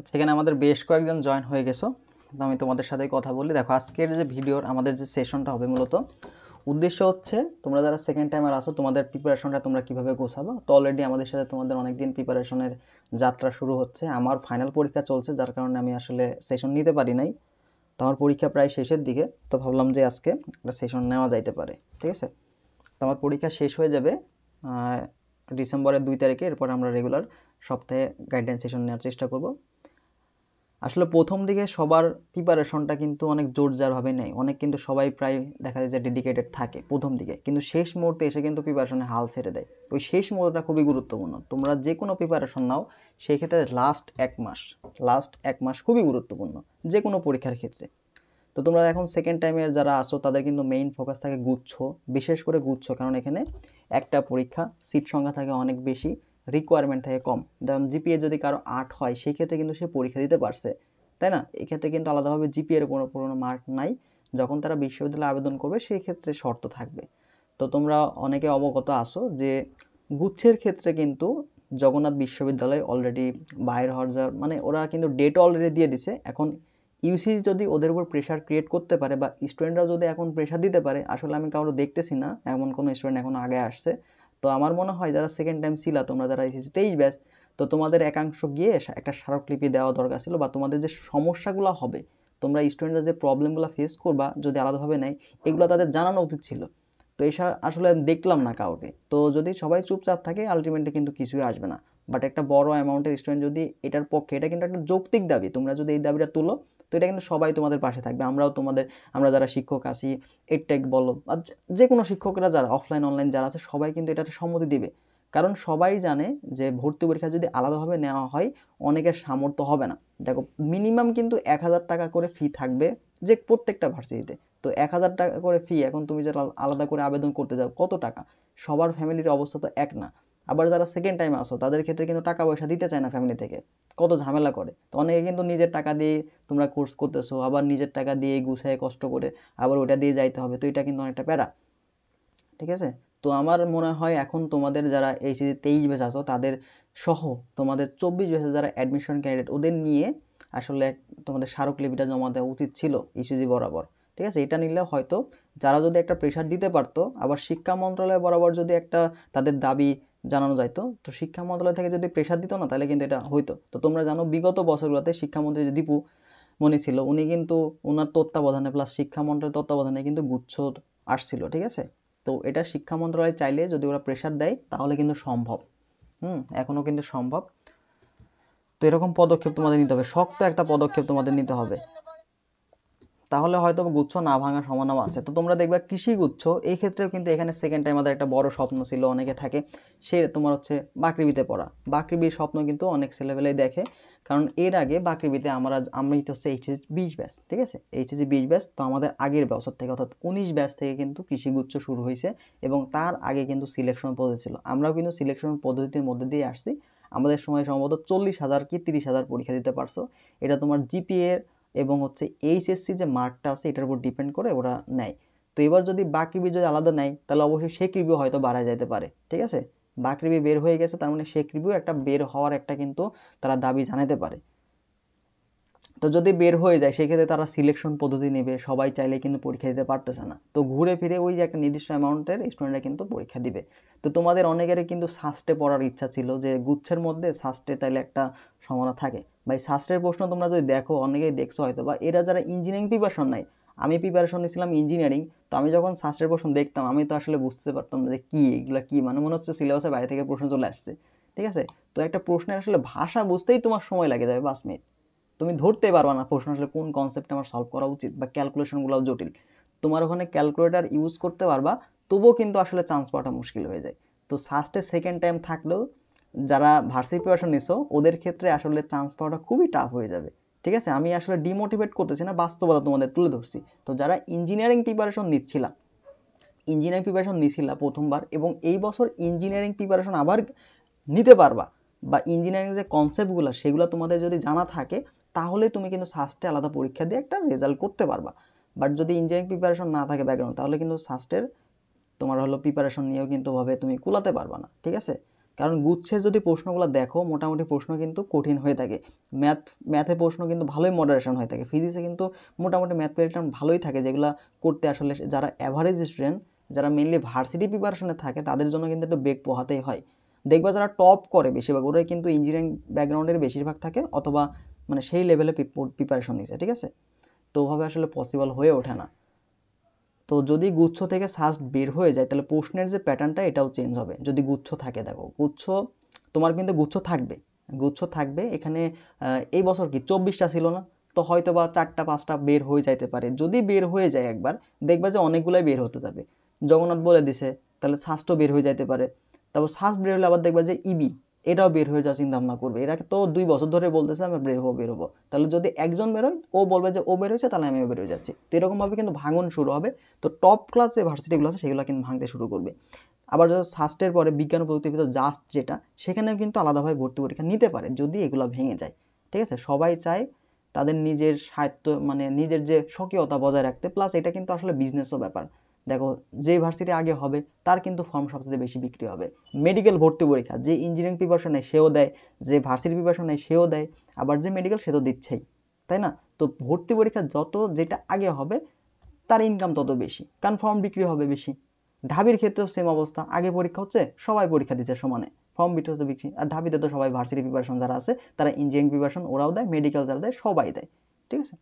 সেখানে আমাদের বেশ কয়েকজন জয়েন হয়ে গেছো। তো আমি তোমাদের সাথে কথা বলি। দেখো, আজকের যে ভিডিওর আমাদের যে সেশনটা হবে, মূলত উদ্দেশ্য হচ্ছে তোমরা যারা সেকেন্ড টাইমার আসো তোমাদের প্রিপারেশনটা তোমরা কীভাবে গোছাবো। তো অলরেডি আমাদের সাথে তোমাদের অনেক দিন প্রিপারেশনের যাত্রা শুরু হচ্ছে। আমার ফাইনাল পরীক্ষা চলছে, যার কারণে আমি আসলে সেশন নিতে পারি নাই। তো আমার পরীক্ষা প্রায় শেষের দিকে, তো ভাবলাম যে আজকে একটা সেশন নেওয়া যাইতে পারে। ঠিক আছে, তো আমার পরীক্ষা শেষ হয়ে যাবে ডিসেম্বরের 2 তারিখে। এরপর আমরা রেগুলার সপ্তাহে গাইডলাইন সেশন নেওয়ার চেষ্টা করব। আসলে প্রথম দিকে সবার প্রিপারেশনটা কিন্তু অনেক জোরজারভাবে নেয়, অনেক কিন্তু সবাই প্রায় দেখা যায় যে ডেডিকেটেড থাকে প্রথম দিকে, কিন্তু শেষ মুহূর্তে এসে কিন্তু প্রিপারেশনে হাল ছেড়ে দেয়। ওই শেষ মুহূর্তটা খুবই গুরুত্বপূর্ণ। তোমরা যে কোনো প্রিপারেশন নাও, সেই ক্ষেত্রে লাস্ট এক মাস খুবই গুরুত্বপূর্ণ যে কোনো পরীক্ষার ক্ষেত্রে। তো তোমরা এখন সেকেন্ড টাইমের যারা আসো তাদের কিন্তু মেইন ফোকাস থাকে গুচ্ছ, বিশেষ করে গুচ্ছ, কারণ এখানে একটা পরীক্ষা, সিট সংখ্যা থাকে অনেক বেশি, রিকোয়ারমেন্ট থাকে কম। যেমন জিপিএ যদি কারো 8 হয়, সেই ক্ষেত্রে কিন্তু সে পরীক্ষা দিতে পারছে, তাই না? এক্ষেত্রে কিন্তু আলাদাভাবে জিপিএর কোনো মার্ক নাই। যখন তারা বিশ্ববিদ্যালয়ে আবেদন করবে সেই ক্ষেত্রে শর্ত থাকবে। তো তোমরা অনেকে অবগত আসো যে গুচ্ছের ক্ষেত্রে কিন্তু জগন্নাথ বিশ্ববিদ্যালয় অলরেডি বাইর হওয়ার মানে ওরা কিন্তু ডেট অলরেডি দিয়ে দিছে। এখন ইউসিসি যদি ওদের উপর প্রেশার ক্রিয়েট করতে পারে বা স্টুডেন্টরাও যদি এখন প্রেশার দিতে পারে, আসলে আমি কারো দেখতেছি না এমন কোনো স্টুডেন্ট এখন আগে আসছে। তো আমার মনে হয় যারা সেকেন্ড টাইম ছিলা, তোমরা যারা এসেছি 23 ব্যাচ, তো তোমাদের একাংশ গিয়ে একটা স্মারকলিপি দেওয়া দরকার ছিল, বা তোমাদের যে সমস্যাগুলো হবে, তোমরা স্টুডেন্টরা যে প্রবলেমগুলো ফেস করবা যদি আলাদাভাবে নেয়, এগুলো তাদের জানানো উচিত ছিল। তো এসা আসলে দেখলাম না কাউকে। তো যদি সবাই চুপচাপ থাকে, আলটিমেটলি কিন্তু কিছুই আসবে না। বাট একটা বড় অ্যামাউন্টের স্টুডেন্ট যদি এটার পক্ষে, এটা কিন্তু একটা যৌক্তিক দাবি, তোমরা যদি এই দাবিটা তুলো, তো এটা কিন্তু সবাই তোমাদের পাশে থাকবে। আমরা যারা শিক্ষক আছি, এডটেক বলো, আর যে কোনো শিক্ষকরা যারা অফলাইন অনলাইন যারা আছে, সবাই কিন্তু এটাতে সম্মতি দিবে। কারণ সবাই জানে যে ভর্তি পরীক্ষা যদি আলাদাভাবে নেওয়া হয়, অনেকের সামর্থ্য হবে না। দেখো, মিনিমাম কিন্তু 1000 টাকা করে ফি থাকবে যে প্রত্যেকটা ভার্সিটিতে। তো 1000 টাকা করে ফি, এখন তুমি যারা আলাদা করে আবেদন করতে যাও, কত টাকা? সবার ফ্যামিলির অবস্থা তো এক না। আবার যারা সেকেন্ড টাইম আসো, তাদের ক্ষেত্রে কিন্তু টাকা পয়সা দিতে চায় না ফ্যামিলি থেকে, কত ঝামেলা করে। তো অনেকে কিন্তু নিজের টাকা দিয়ে তোমরা কোর্স করতেছো, আবার নিজের টাকা দিয়ে গুছায় কষ্ট করে আবার ওটা দিয়ে যাইতে হবে। তো এটা কিন্তু অনেকটা প্যারা। ঠিক আছে, তো আমার মনে হয় এখন তোমাদের যারা এইচএসসি 23 ব্যাচ আছো, তাদের সহ তোমাদের 24 ব্যাচে যারা অ্যাডমিশন ক্যান্ডিডেট, ওদের নিয়ে আসলে তোমাদের স্মারকলিপিটা জমা দেওয়া উচিত ছিল ইসিজি বরাবর। ঠিক আছে, এটা নিলে হয়তো যারা যদি একটা প্রেশার দিতে পারতো, আবার শিক্ষা মন্ত্রণালয় বরাবর যদি একটা তাদের দাবি জানানো যাইতো, তো শিক্ষা মন্ত্রণালয় থেকে যদি প্রেশার দিত না, তাহলে কিন্তু এটা হইতো। তো তোমরা জানো বিগত বছরগুলোতে শিক্ষামন্ত্রী যে দীপু মনি ছিল, উনি কিন্তু ওনার তত্ত্বাবধানে প্লাস শিক্ষা মন্ত্রণালয়ের তত্ত্বাবধানে কিন্তু গুচ্ছ আসছিল। ঠিক আছে, তো এটা শিক্ষা মন্ত্রণালয় চাইলে যদি ওরা প্রেশার দেয়, তাহলে কিন্তু সম্ভব। এখনও কিন্তু সম্ভব। তো এরকম পদক্ষেপ তোমাদের নিতে হবে, শক্ত একটা পদক্ষেপ তোমাদের নিতে হবে, তাহলে হয়তো গুচ্ছ না ভাঙার সম্ভাবনা আছে। তো তোমরা দেখবে কৃষি গুচ্ছ, এই ক্ষেত্রেও কিন্তু এখানে সেকেন্ড টাইম আমাদের একটা বড় স্বপ্ন ছিল, অনেকে থাকে সে তোমার হচ্ছে বাকৃবিতে পড়া। বাকৃবির স্বপ্ন কিন্তু অনেক ছেলেবেলাই দেখে, কারণ এর আগে বাকৃবিতে আমি তো হচ্ছে এইচএসসি 20 ব্যাচ। ঠিক আছে, এইচএসসি 20 ব্যাচ, তো আমাদের আগের বছর থেকে অর্থাৎ 19 ব্যাচ থেকে কিন্তু কৃষি গুচ্ছ শুরু হয়েছে, এবং তার আগে কিন্তু সিলেকশন পদ্ধতি ছিল। আমরাও কিন্তু সিলেকশন পদ্ধতির মধ্যে দিয়ে আসছি। আমাদের সময় সম্ভবত 40,000 কি 30,000 পরীক্ষা দিতে পারছো। এটা তোমার জিপিএ এবং হচ্ছে এইচএসসি যে মার্কটা আছে, এটার উপর ডিপেন্ড করে ওরা নেয়। তো এবার যদি বাকৃবি যদি আলাদা নেয়, তাহলে অবশ্যই শেক রিভিউ হয়তো বাড়ায় যেতে পারে। ঠিক আছে, বাকৃবি বের হয়ে গেছে, তার মানে শেক রিভিউ একটা বের হওয়ার একটা কিন্তু তারা দাবি জানাতে পারে। তো যদি বের হয়ে যায়, সেক্ষেত্রে তারা সিলেকশন পদ্ধতি নেবে, সবাই চাইলে কিন্তু পরীক্ষা দিতে পারতেছে না। তো ঘুরে ফিরে ওই যে একটা নির্দিষ্ট অ্যামাউন্টের স্টুডেন্টরা কিন্তু পরীক্ষা দিবে। তো তোমাদের অনেকেরই কিন্তু সাস্টে পড়ার ইচ্ছা ছিল, যে গুচ্ছের মধ্যে সাস্টে তাইলে একটা সম্ভাবনা থাকে। ভাই, সাস্টের প্রশ্ন তোমরা যদি দেখো, অনেকেই দেখছো হয়তো, বা এরা যারা ইঞ্জিনিয়ারিং প্রিপারেশন নেয়, আমি প্রিপারেশন নিয়েছিলাম ইঞ্জিনিয়ারিং, তো আমি যখন সাস্টের প্রশ্ন দেখতাম, আমি তো আসলে বুঝতে পারতাম না যে কী এগুলো, কী মানে মনে হচ্ছে সিলেবাসের বাইরে থেকে প্রশ্ন চলে আসছে। ঠিক আছে, তো একটা প্রশ্নের আসলে ভাষা বুঝতেই তোমার সময় লাগে যাবে 5 মিনিট। তুমি ধরতে পারবা না প্রশ্ন আসলে কোন কনসেপ্টে আমার সলভ করা উচিত, বা ক্যালকুলেশনগুলোও জটিল। তোমার ওখানে ক্যালকুলেটার ইউজ করতে পারবা, তবুও কিন্তু আসলে চান্স পাওয়াটা মুশকিল হয়ে যায়। তো সাস্টে সেকেন্ড টাইম থাকলেও যারা ভার্সিটি প্রিপারেশন নিছো, ওদের ক্ষেত্রে আসলে চান্স পাওয়াটা খুবই টাফ হয়ে যাবে। ঠিক আছে, আমি আসলে ডিমোটিভেট করতেছি না, বাস্তবতা তোমাদের তুলে ধরছি। তো যারা ইঞ্জিনিয়ারিং প্রিপারেশন নিছিলা প্রথমবার, এবং এই বছর ইঞ্জিনিয়ারিং প্রিপারেশন আবার নিতে পারবা, বা ইঞ্জিনিয়ারিং যে কনসেপ্টগুলো সেগুলো তোমাদের যদি জানা থাকে, তাহলে তুমি কিন্তু সাস্টে আলাদা পরীক্ষা দিয়ে একটা রেজাল্ট করতে পারবা। বাট যদি ইঞ্জিনিয়ারিং প্রিপারেশন না থাকে ব্যাকগ্রাউন্ড, তাহলে কিন্তু সাস্টের তোমার হলো প্রিপারেশন নিয়েও কিন্তু ভাবে তুমি কুলাতে পারবা না। ঠিক আছে, কারণ গুচ্ছের যদি প্রশ্নগুলো দেখো মোটামুটি প্রশ্ন কিন্তু কঠিন হয়ে থাকে। ম্যাথে প্রশ্ন কিন্তু ভালোই মডারেশন হয়ে থাকে, ফিজিক্সে কিন্তু মোটামুটি ম্যাথ প্যাটার্ন ভালোই থাকে, যেগুলো করতে আসলে যারা অ্যাভারেজ স্টুডেন্ট, যারা মেনলি ভার্সিটি প্রিপারেশনে থাকে তাদের জন্য কিন্তু একটু বেগ পোহাতেই হয়। দেখবা যারা টপ করে বেশিরভাগ ওরাই কিন্তু ইঞ্জিনিয়ারিং ব্যাকগ্রাউন্ডের বেশিরভাগ থাকে, অথবা মানে সেই লেভেলে প্রিপারেশন নিচ্ছে, ঠিক আছে। তো ওভাবে আসলে পসিবল হয়ে ওঠে না। তো যদি গুচ্ছ থেকে সাস্ট বের হয়ে যায় তাহলে প্রশ্নের যে প্যাটার্নটা এটাও চেঞ্জ হবে। যদি গুচ্ছ থাকে, দেখো গুচ্ছ তোমার কিন্তু গুচ্ছ থাকবে এখানে। এই বছর কি 24টা ছিল না, তো হয়তো বা 4টা 5টা বের হয়ে যাইতে পারে। যদি বের হয়ে যায় একবার, দেখবা যে অনেকগুলাই বের হতে যাবে। জগন্নাথ বলে দিছে, তাহলে সাস্টও বের হয়ে যাইতে পারে। তারপর সাস্ট বের হলে আবার দেখবা যে ইবি এটাও বের হয়ে যাওয়ার চিন্তা ভাবনা করবে। এরা তো 2 বছর ধরে বলতেছে আমরা বের হবো। তাহলে যদি একজন বেরোয়, ও বলবে যে ও বের হয়েছে, তাহলে আমিও বের হয়ে যাচ্ছি। তো এরকমভাবে কিন্তু ভাঙন শুরু হবে। তো টপ ক্লাস যে ভার্সিটিগুলো আছে সেগুলো কিন্তু ভাঙতে শুরু করবে। আবার সাস্টের পরে বিজ্ঞান ও প্রযুক্তির ভিতর জাস্ট যেটা, সেখানেও কিন্তু আলাদাভাবে ভর্তি পরীক্ষা নিতে পারে যদি এগুলো ভেঙে যায়, ঠিক আছে। সবাই চায় তাদের নিজের সাহিত্য মানে নিজের যে স্বকীয়তা বজায় রাখতে, প্লাস এটা কিন্তু আসলে বিজনেসও ব্যাপার। দেখো যে ভার্সিটি আগে হবে তার কিন্তু ফর্ম সবচেয়ে বেশি বিক্রি হবে। মেডিকেল ভর্তি পরীক্ষা যে ইঞ্জিনিয়ারিং প্রিপারেশন নেয় সেও দেয়, যে ভার্সিটি প্রিপারেশন নেয় সেও দেয়, আবার যে মেডিকেল সে তো দিচ্ছেই, তাই না। তো ভর্তি পরীক্ষা যত যেটা আগে হবে তার ইনকাম তত বেশি, কারণ ফর্ম বিক্রি হবে বেশি। ঢাবির ক্ষেত্রেও সেম অবস্থা, আগে পরীক্ষা হচ্ছে সবাই পরীক্ষা দিচ্ছে সমানে, ফর্ম বিক্রি হচ্ছে বেশি। আর ঢাবিতে তো সবাই ভার্সিটি প্রিপারেশন যারা আছে তারা ইঞ্জিনিয়ারিং প্রিপারেশন ওরাও দেয়, মেডিকেল যারা দেয় সবাই দেয়, ঠিক আছে।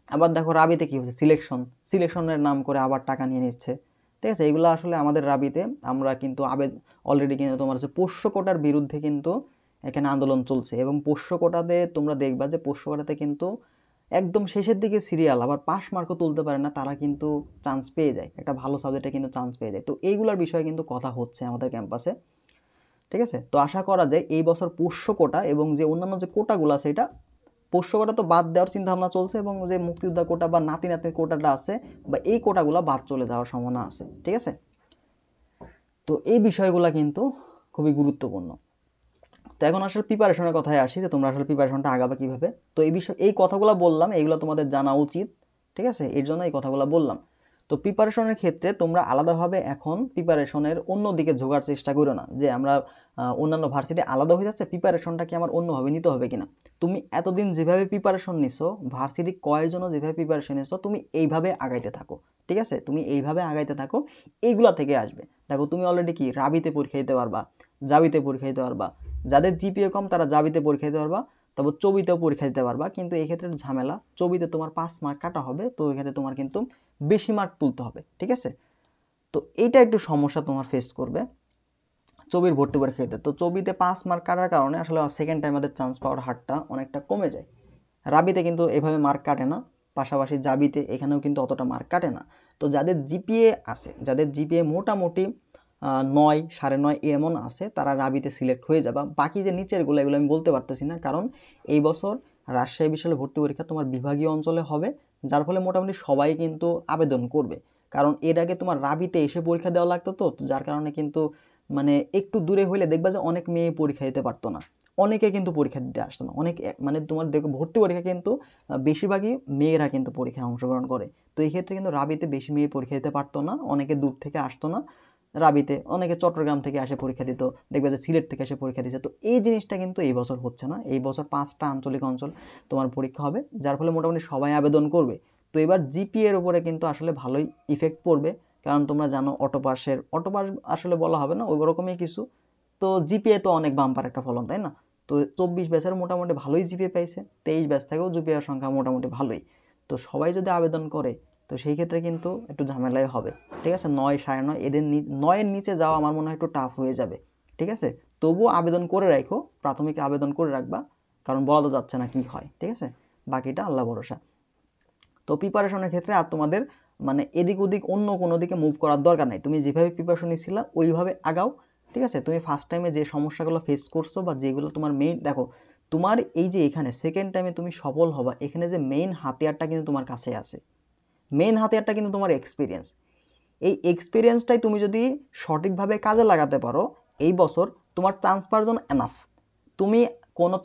আবার দেখো রাবিতে কী হচ্ছে, সিলেকশনের নাম করে আবার টাকা নিয়ে নিচ্ছে, ঠিক আছে। এগুলো আসলে আমাদের রাবিতে আমরা কিন্তু অলরেডি কিন্তু তোমার হচ্ছে পোষ্য কোটার বিরুদ্ধে কিন্তু এখানে আন্দোলন চলছে। এবং পোষ্য কোটাতে তোমরা দেখবা যে পোষ্য কোটাতে কিন্তু একদম শেষের দিকে সিরিয়াল আবার পাস মার্কও তুলতে পারে না, তারা কিন্তু চান্স পেয়ে যায়, একটা ভালো সাবজেক্টে কিন্তু চান্স পেয়ে যায়। তো এইগুলোর বিষয়ে কিন্তু কথা হচ্ছে আমাদের ক্যাম্পাসে, ঠিক আছে। তো আশা করা যায় এই বছর পোষ্য কোটা এবং যে অন্যান্য যে কোটাগুলো আছে, এটা পোষ্য কোটা তো বাদ দেওয়ার চিন্তা ভাবনা চলছে, এবং যে মুক্তিযোদ্ধা কোটা বা নাতি নাতির কোটাটা আছে বা এই কোটাগুলো বাদ চলে যাওয়ার সম্ভাবনা আছে, ঠিক আছে। তো এই বিষয়গুলো কিন্তু খুবই গুরুত্বপূর্ণ। তো এখন আসলে প্রিপারেশনের কথায় আসি, যে তোমরা আসলে প্রিপারেশনটা আগাবে কীভাবে। তো এই কথাগুলো বললাম, এইগুলো তোমাদের জানা উচিত, ঠিক আছে, এর জন্য এই কথাগুলো বললাম। তো প্রিপারেশনের ক্ষেত্রে তোমরা আলাদাভাবে এখন প্রিপারেশনের অন্য দিকে ঝোঁকার চেষ্টা করো না, যে আমরা অন্যান্য ভার্সিটি আলাদা হয়ে যাচ্ছে, প্রিপারেশনটা কি আমার অন্যভাবে নিতে হবে কিনা। তুমি এতদিন যেভাবে প্রিপারেশন নিছো, ভার্সিটি কয়ের জন্য যেভাবে প্রিপারেশন নিছো, তুমি এইভাবে আগাইতে থাকো, ঠিক আছে। তুমি এইভাবে আগাইতে থাকো, এইগুলা থেকে আসবে। দেখো তুমি অলরেডি কি রাবিতে পরীক্ষা দিতে পারবা, জাবিতে পরীক্ষা দিতে পারবা, যাদের জিপিএ কম তারা জাবিতে পরীক্ষা দিতে পারবা, তারপর চবিতেও পরীক্ষা দিতে পারবা। কিন্তু এই ক্ষেত্রে ঝামেলা, চবিতে তোমার 5 মার্ক কাটা হবে, তো এক্ষেত্রে তোমার কিন্তু বেশি মার্ক তুলতে হবে, ঠিক আছে। তো এইটা একটু সমস্যা তোমার ফেস করবে চবির ভর্তি পরীক্ষা দিতে। তো চবিতে 5 মার্ক কাটার কারণে আসলে সেকেন্ড টাইম আমাদের চান্স পাওয়ার হারটা অনেকটা কমে যায়। রাবিতে কিন্তু এভাবে মার্ক কাটে না, পাশাপাশি জাবিতে এখানেও কিন্তু অতটা মার্ক কাটে না। তো যাদের জিপিএ আছে, যাদের জিপিএ মোটামুটি 9, 9.5 এমন আছে, তারা রাবিতে সিলেক্ট হয়ে যাবে। বাকি যে নিচেরগুলো এগুলো আমি বলতে পারতেছি না, কারণ এই বছর রাজশাহী বিশ্ববিদ্যালয়ে ভর্তি পরীক্ষা তোমার বিভাগীয় অঞ্চলে হবে, যার ফলে মোটামুটি সবাই কিন্তু আবেদন করবে। কারণ এর আগে তোমার রাবিতে এসে পরীক্ষা দেওয়া লাগতো, তো যার কারণে কিন্তু মানে একটু দূরে হইলে দেখবা যে অনেক মেয়ে পরীক্ষা দিতে পারতো না, অনেকে কিন্তু পরীক্ষা দিতে আসতো না। অনেক মানে তোমার দেখো ভর্তি পরীক্ষা কিন্তু বেশিরভাগই মেয়েরা কিন্তু পরীক্ষায় অংশগ্রহণ করে। তো এই ক্ষেত্রে কিন্তু রাবিতে বেশি মেয়ে পরীক্ষা দিতে পারতো না, অনেকে দূর থেকে আসতো না রাবিতে, অনেকে চট্টগ্রাম থেকে এসে পরীক্ষা দিত, দেখবে যে সিলেট থেকে এসে পরীক্ষা দিচ্ছে। তো এই জিনিসটা কিন্তু এই বছর হচ্ছে না, এই বছর 5টা আঞ্চলিক অঞ্চল তোমার পরীক্ষা হবে, যার ফলে মোটামুটি সবাই আবেদন করবে। তো এবার জিপিএ এর উপরে কিন্তু আসলে ভালোই ইফেক্ট পড়বে, কারণ তোমরা জানো অটোপাস আসলে বলা হবে না, ওই রকমই কিছু। তো জিপিএ তো অনেক বাম্পার একটা ফলন, তাই না। তো 24 ব্যাচের মোটামুটি ভালোই জিপিএ পাইছে, 23 ব্যাচ থেকেও জিপিএর সংখ্যা মোটামুটি ভালোই। তো সবাই যদি আবেদন করে, তো সেই ক্ষেত্রে কিন্তু একটু ঝামেলাই হবে, ঠিক আছে। 9, 9.5 এদের 9-এর নিচে যাওয়া আমার মনে হয় একটু টাফ হয়ে যাবে, ঠিক আছে। তবুও আবেদন করে রাখো, প্রাথমিক আবেদন করে রাখবা, কারণ বলা তো যাচ্ছে না কি হয়, ঠিক আছে। বাকিটা আল্লাহ ভরসা। তো প্রিপারেশনের ক্ষেত্রে আর তোমাদের মানে এদিক ওদিক অন্য কোনো দিকে মুভ করার দরকার নেই, তুমি যেভাবে প্রিপারেশন নিয়েছিলা ওইভাবে আগাও, ঠিক আছে। তুমি ফার্স্ট টাইমে যে সমস্যাগুলো ফেস করছো বা যেগুলো তোমার মেইন, দেখো তোমার এই যে এখানে সেকেন্ড টাইমে তুমি সফল হবা, এখানে যে মেইন হাতিয়ারটা কিন্তু তোমার কাছে আছে, মেইন হাতিয়ারটা কিন্তু তোমার এক্সপিরিয়েন্স। এই এক্সপিরিয়েন্সটাই তুমি যদি সঠিকভাবে কাজে লাগাতে পারো, এই বছর তোমার চান্স পাওয়ার জন্য এনাফ। তুমি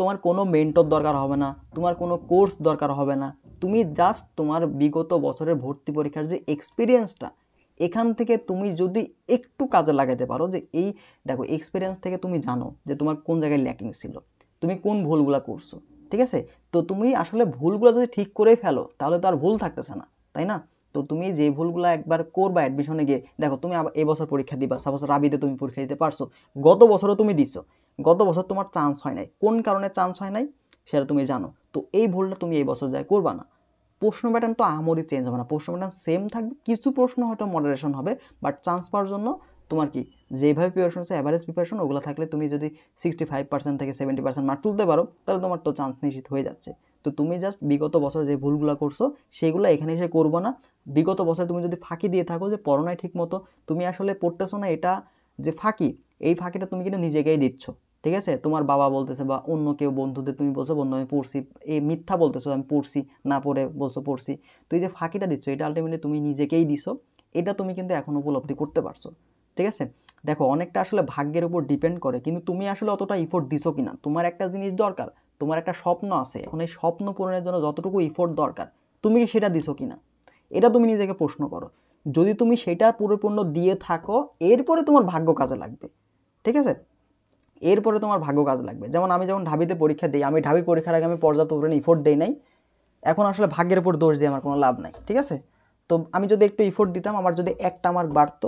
তোমার কোনো মেন্টর দরকার হবে না, তোমার কোনো কোর্স দরকার হবে না, তুমি জাস্ট তোমার বিগত বছরের ভর্তি পরীক্ষার যে এক্সপিরিয়েন্সটা, এখান থেকে তুমি যদি একটু কাজে লাগাতে পারো যে এই দেখো এক্সপিরিয়েন্স থেকে তুমি জানো যে তোমার কোন জায়গায় ল্যাকিং ছিল, তুমি কোন ভুলগুলো করছো, ঠিক আছে? তো তুমি আসলে ভুলগুলো যদি ঠিক করেই ফেলো তাহলে তো আর ভুল থাকতেছে না, তাই না? তো তুমি যে ভুলগুলো একবার করবা অ্যাডমিশনে গিয়ে, দেখো তুমি আবার এই বছর পরীক্ষা দিবা, সাপোজ রাবিতে তুমি পরীক্ষা দিতে পারছো, গত বছরও তুমি দিছো, গত বছর তোমার চান্স হয় নাই, কোন কারণে চান্স হয় নাই সেটা তুমি জানো, তো এই ভুলটা তুমি এই বছর যায় করবা না। প্রশ্ন প্যাটার্ন তো আহামরি চেঞ্জ হবে না, প্রশ্ন প্যাটার্ন সেম থাকবে, কিছু প্রশ্ন হয়তো মডারেশন হবে, বাট চান্স পাওয়ার জন্য তোমার কি যেভাবে প্রিপারেশন হচ্ছে অ্যাভারেজ প্রিপারেশন ওগুলো থাকলে তুমি যদি 65% থেকে 70% মার্ক তুলতে পারো তাহলে তোমার তো চান্স নিশ্চিত হয়ে যাচ্ছে। তো তুমি জাস্ট বিগত বছর যে ভুলগুলো করছো সেগুলো এখানে এসে করবো না। বিগত বছর তুমি যদি ফাঁকি দিয়ে থাকো যে পড়ো নাই ঠিক মতো, তুমি আসলে পড়তেছো না, এটা যে ফাঁকি, এই ফাঁকিটা তুমি কিন্তু নিজেকেই দিচ্ছ, ঠিক আছে? তোমার বাবা বলতেছে বা অন্য কেউ বন্ধুদের তুমি বলছো বন্ধু আমি পড়ছি, এই মিথ্যা বলতেছো আমি পড়ছি, না পড়ে বলছো পড়ছি, তো এই যে ফাঁকিটা দিচ্ছ এটা আলটিমেটলি তুমি নিজেকেই দিছো, এটা তুমি কিন্তু এখন উপলব্ধি করতে পারছো, ঠিক আছে? দেখো অনেকটা আসলে ভাগ্যের উপর ডিপেন্ড করে, কিন্তু তুমি আসলে অতটা ইফোর্ট দিছো কিনা। তোমার একটা জিনিস দরকার, তোমার একটা স্বপ্ন আছে, এখন এই স্বপ্ন পূরণের জন্য যতটুকু ইফোর্ট দরকার তুমি কি সেটা দিছো কিনা, এটা তুমি নিজেকে প্রশ্ন করো। যদি তুমি সেটা পুরোপূর্ণ দিয়ে থাকো এরপরে তোমার ভাগ্য কাজে লাগবে, ঠিক আছে? এরপরে তোমার ভাগ্য কাজে লাগবে। যেমন আমি যখন ঢাবিতে পরীক্ষা দিই, আমি ঢাবি পরীক্ষার আগে আমি পর্যাপ্ত পরিমাণে ইফোর্ট দেই নাই, এখন আসলে ভাগ্যের উপর দোষ দিয়ে আমার কোনো লাভ নাই, ঠিক আছে? তো আমি যদি একটু ইফোর্ট দিতাম, আমার যদি একটা মার্ক বাড়তো,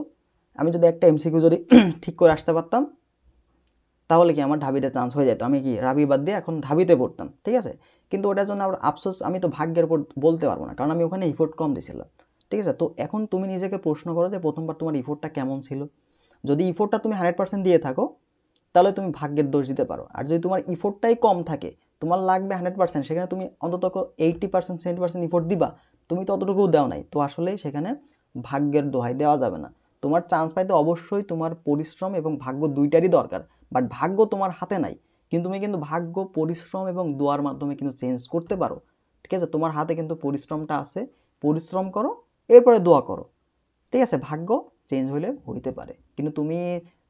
আমি যদি একটা এমসিকিউ যদি ঠিক করে আসতে পারতাম তাহলে কি আমার ঢাবিতে চান্স হয়ে যেত, আমি কি রাবি বাদ দিয়ে এখন ঢাবিতে পড়তাম, ঠিক আছে? কিন্তু ওটার জন্য আমার আফসোস, আমি তো ভাগ্যের উপর বলতে পারবো না, কারণ আমি ওখানে ইফোর্ট কম দিয়েছিলাম, ঠিক আছে? তো এখন তুমি নিজেকে প্রশ্ন করো যে প্রথমবার তোমার ইফোর্টটা কেমন ছিল। যদি ইফোর্টটা তুমি 100% দিয়ে থাকো তাহলে তুমি ভাগ্যের দোষ দিতে পারো, আর যদি তোমার ইফোর্টটাই কম থাকে, তোমার লাগবে 100%, সেখানে তুমি অন্তত 80% 70% ইফোর্ট দিবা, তুমি তো অতটুকুও দেও নাই, তো আসলে সেখানে ভাগ্যের দোহাই দেওয়া যাবে না। তোমার চান্স পাইতে অবশ্যই তোমার পরিশ্রম এবং ভাগ্য দুইটারই দরকার, বাট ভাগ্য তোমার হাতে নাই, কিন্তু তুমি কিন্তু ভাগ্য পরিশ্রম এবং দোয়ার মাধ্যমে কিন্তু চেঞ্জ করতে পারো, ঠিক আছে? তোমার হাতে কিন্তু পরিশ্রমটা আছে, পরিশ্রম করো, এরপরে দোয়া করো, ঠিক আছে? ভাগ্য চেঞ্জ হলে হইতে পারে, কিন্তু তুমি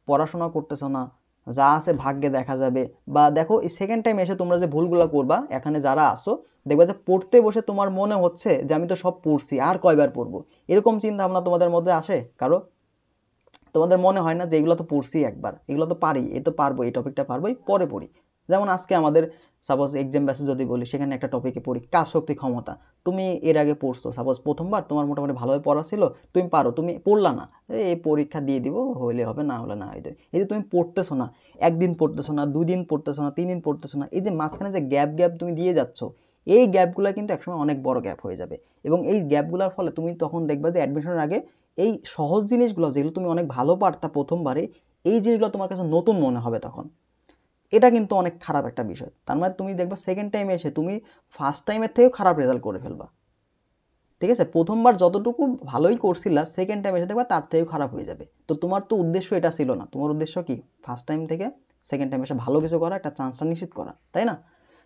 পড়াশোনা করতেছো না, যা আছে ভাগ্যে দেখা যাবে। বা দেখো এই সেকেন্ড টাইম এসে তোমরা যে ভুলগুলো করবা, এখানে যারা আসো দেখবা যে পড়তে বসে তোমার মনে হচ্ছে যে আমি তো সব পড়ছি আর কয়বার পড়বো, এরকম চিন্তা ভাবনা তোমাদের মধ্যে আসে কারো? তোমাদের মনে হয় না যে এগুলো তো পড়ছি একবার, এগুলো তো পারি, এ তো পারবো, এই টপিকটা পারবোই, পরে পড়ি। যেমন আজকে আমাদের সাপোজ এক্সাম ব্যাসে যদি বলি, সেখানে একটা টপিকে পড়ি কাজ শক্তি ক্ষমতা, তুমি এর আগে পড়ছো, সাপোজ প্রথমবার তোমার মোটামুটি ভালোভাবে পড়া ছিল, তুমি পারো, তুমি পড়লা না, এই পরীক্ষা দিয়ে দিব, হইলে হবে না হলে না হইতে, এই যে তুমি পড়তেছো না, একদিন পড়তেছো না, 2 দিন পড়তেছো না, 3 দিন পড়তেছো না, এই যে মাঝখানে যে গ্যাপ গ্যাপ তুমি দিয়ে যাচ্ছ, এই গ্যাপগুলো কিন্তু একসময় অনেক বড় গ্যাপ হয়ে যাবে, এবং এই গ্যাপগুলোর ফলে তুমি তখন দেখবা যে অ্যাডমিশনের আগে এই সহজ জিনিসগুলো যেগুলো তুমি অনেক ভালো পারতা প্রথমবারে, এই জিনিসগুলো তোমার কাছে নতুন মনে হবে তখন। এটা কিন্তু অনেক খারাপ একটা বিষয়, তার মানে তুমি দেখবা সেকেন্ড টাইমে এসে তুমি ফার্স্ট টাইমের থেকেও খারাপ রেজাল্ট করে ফেলবা, ঠিক আছে? প্রথমবার যতটুকু ভালোই করছিলা সেকেন্ড টাইম এসে দেখবা তার থেকেও খারাপ হয়ে যাবে। তো তোমার তো উদ্দেশ্য এটা ছিল না, তোমার উদ্দেশ্য কি ফার্স্ট টাইম থেকে সেকেন্ড টাইম এসে ভালো কিছু করা, একটা চান্সটা নিশ্চিত করা, তাই না?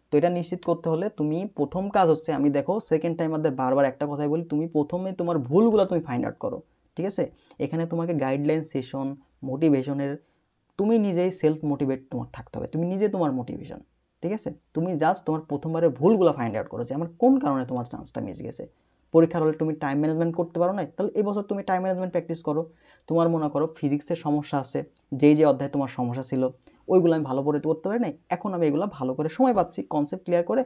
তো এটা নিশ্চিত করতে হলে তুমি প্রথম কাজ হচ্ছে, আমি দেখো সেকেন্ড টাইম আমাদের বারবার একটা কথাই বলি, তুমি প্রথমে তোমার ভুলগুলো তুমি ফাইন্ড আউট করো, ঠিক আছে? এখানে তোমাকে গাইডলাইন সেশন, মোটিভেশনের, তুমি নিজেই সেলফ মোটিভেট তোমার থাকতে হবে, তুমি নিজে তোমার মোটিভেশন, ঠিক আছে? তুমি জাস্ট তোমার প্রথমবারের ভুলগুলো ফাইন্ড আউট করো যে আমার কোন কারণে তোমার চান্সটা মিস গেছে। পরীক্ষার হলে তুমি টাইম ম্যানেজমেন্ট করতে পারো না, তাহলে এই বছর তুমি টাইম ম্যানেজমেন্ট প্র্যাকটিস করো। তোমার মনে করো ফিজিক্সের সমস্যা আছে, যেই যে অধ্যায়ে তোমার সমস্যা ছিল ওইগুলো আমি ভালো করে করতে পারি নাই, এখন আমি এগুলো ভালো করে সময় পাচ্ছি, কনসেপ্ট ক্লিয়ার করে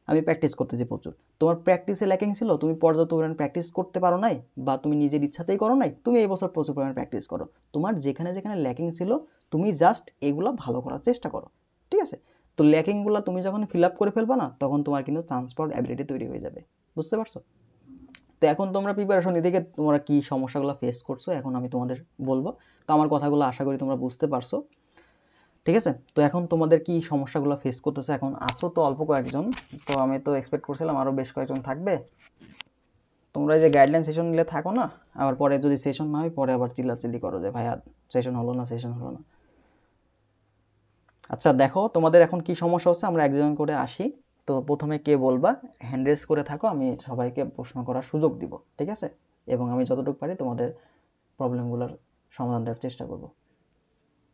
আমি প্র্যাকটিস করতেছি প্রচুর। তোমার প্র্যাকটিসে ল্যাকিং ছিল, তুমি পর্যাপ্ত পরিমাণ প্র্যাকটিস করতে পারো নাই, বা তুমি নিজের ইচ্ছাতেই করো নাই, তুমি এই বছর প্রচুর পরিমাণ প্র্যাকটিস করো। তোমার যেখানে যেখানে ল্যাকিং ছিল তুমি জাস্ট এগুলো ভালো করার চেষ্টা করো, ঠিক আছে? তো ল্যাকিংগুলো তুমি যখন ফিল আপ করে ফেলবা না, তখন তোমার কিন্তু চান্স পাওয়ার অ্যাবিলিটি তৈরি হয়ে যাবে, বুঝতে পারছো? তো এখন তোমরা প্রিপারেশন নিতে গিয়ে তোমরা কী সমস্যাগুলো ফেস করছো এখন আমি তোমাদের বলবো। তো আমার কথাগুলো আশা করি তোমরা বুঝতে পারছো, ঠিক আছে? তো এখন তোমাদের কি সমস্যাগুলো ফেস করতেছে, এখন আসো তো অল্প কয়েকজন, তো আমি তো এক্সপেক্ট করছিলাম আরও বেশ কয়েকজন থাকবে। তোমরা এই যে গাইডলাইন সেশন নিলে থাকো না, আবার পরে যদি সেশন না হয় পরে আবার চিল্লাচিল্লি করো যে ভাইয়া সেশন হলো না, সেশন হলো না। আচ্ছা দেখো তোমাদের এখন কি সমস্যা হচ্ছে, আমরা একজন করে আসি। তো প্রথমে কে বলবা, হ্যান্ড রেজ করে থাকো, আমি সবাইকে প্রশ্ন করার সুযোগ দিব, ঠিক আছে? এবং আমি যতটুকু পারি তোমাদের প্রবলেমগুলোর সমাধান দেওয়ার চেষ্টা করব।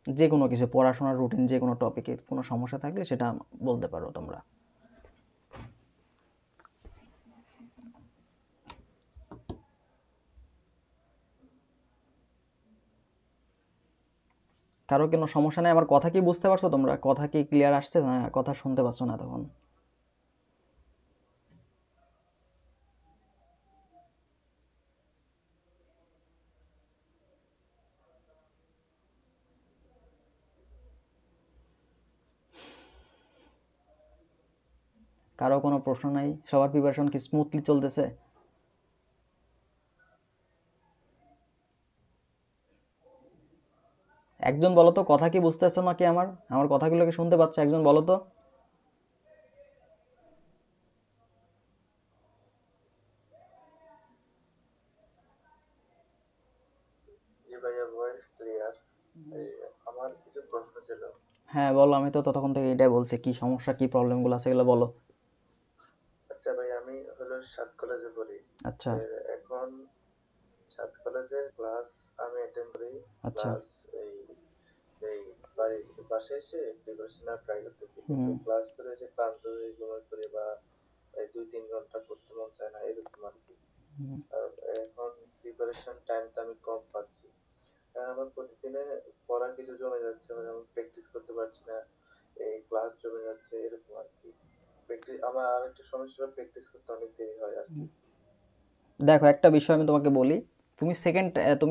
যে কোনো কিছু, পড়াশোনার রুটিন, যে কোনো টপিকে কোনো সমস্যা থাকলে সেটা বলতে পারো তোমরা। কারো কোনো সমস্যা নেই? আমার কথা কি বুঝতে পারছো তোমরা? কথা কি ক্লিয়ার আসছে না? কথা শুনতে পাচ্ছ না তখন? কারো কোনো প্রশ্ন নাই? সবার প্রিপারেশন কি স্মুথলি চলতেছে? একজন বলো তো, কথা কি বুঝতেছো নাকি? আমার কথাগুলো কি শুনতে পাচ্ছ? একজন বলো তো। জি ভাইয়া, ভয়েস ক্লিয়ার। আমার কিছু প্রশ্ন ছিল। হ্যাঁ বলো, আমি তো ততক্ষণ থেকে এটাই বলছি, কি সমস্যা, কি প্রবলেমগুলো আছে এগুলো বলো। আচ্ছা ভাই, আমি হলো 7 কলেজে পড়ি। আচ্ছা এখন 7 কলেজের ক্লাস আমি অ্যাটেন্ড করি। আচ্ছা। প্লাস এই এই বাড়ি বাসায় এসে প্রিপারেশন ট্রাই করতেছি, কিন্তু হুম ক্লাস করে এসে ক্লান্ত হয়ে ঘুমিয়ে পড়ি, বা এই 2-3 ঘন্টা পড়তে মন চায় না, এরকম আর কি। হুম। আর এখন প্রিপারেশন টাইমটা আমি কম পাচ্ছি, কারণ আমার প্রতিদিনে পড়া কিছু জমে যাচ্ছে, মানে আমি প্র্যাকটিস করতে পারছি না, এই ক্লাস জমে যাচ্ছে, এরকম আর কি। প্র্যাকটিস আমার আরেকটা সমস্যা হলো, প্র্যাকটিস করতে অনেক দেরি হয় আর কি। দেখো একটা বিষয় আমি তোমাকে বলি, তুমি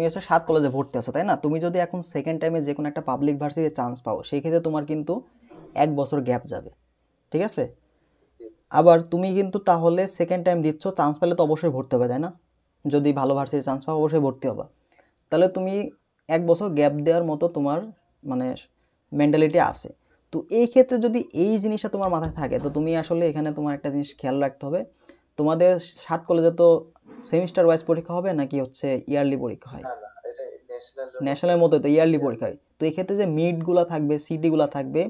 হচ্ছে 7 কলেজে ভর্তি আছো তাই না? তুমি যদি এখন সেকেন্ড টাইমে যে কোনো একটা পাবলিক ভার্সিটিতে চান্স পাও, সেই ক্ষেত্রে তোমার কিন্তু 1 বছর গ্যাপ যাবে, ঠিক আছে? জি। আবার তুমি কিন্তু তাহলে সেকেন্ড টাইম দিচ্ছ, চান্স পেলে তো অবশ্যই ভর্তি হবে তাই না? যদি ভালো ভার্সিটি চান্স পাও অবশ্যই ভর্তি হবা। তাহলে তুমি 1 বছর গ্যাপ দেওয়ার মতো তোমার মানে মেন্টালিটি আছে। তো এই ক্ষেত্রে যদি এই জিনিসটা তোমার মাথায় থাকে, তো তুমি আসলে এখানে তোমার একটা জিনিস খেয়াল রাখতে হবে। তোমাদের 7 কলেজে তো সেমিস্টার ওয়াইজ পরীক্ষা হবে নাকি হচ্ছে ইয়ারলি পরীক্ষা হয়? না না, এটা ন্যাশনালের মতো। ন্যাশনালের মতো তো ইয়ারলি ইয়ারলি। পরীক্ষা হয়। তো এই ক্ষেত্রে যে মিডগুলো থাকবে, সিটিগুলো থাকবে,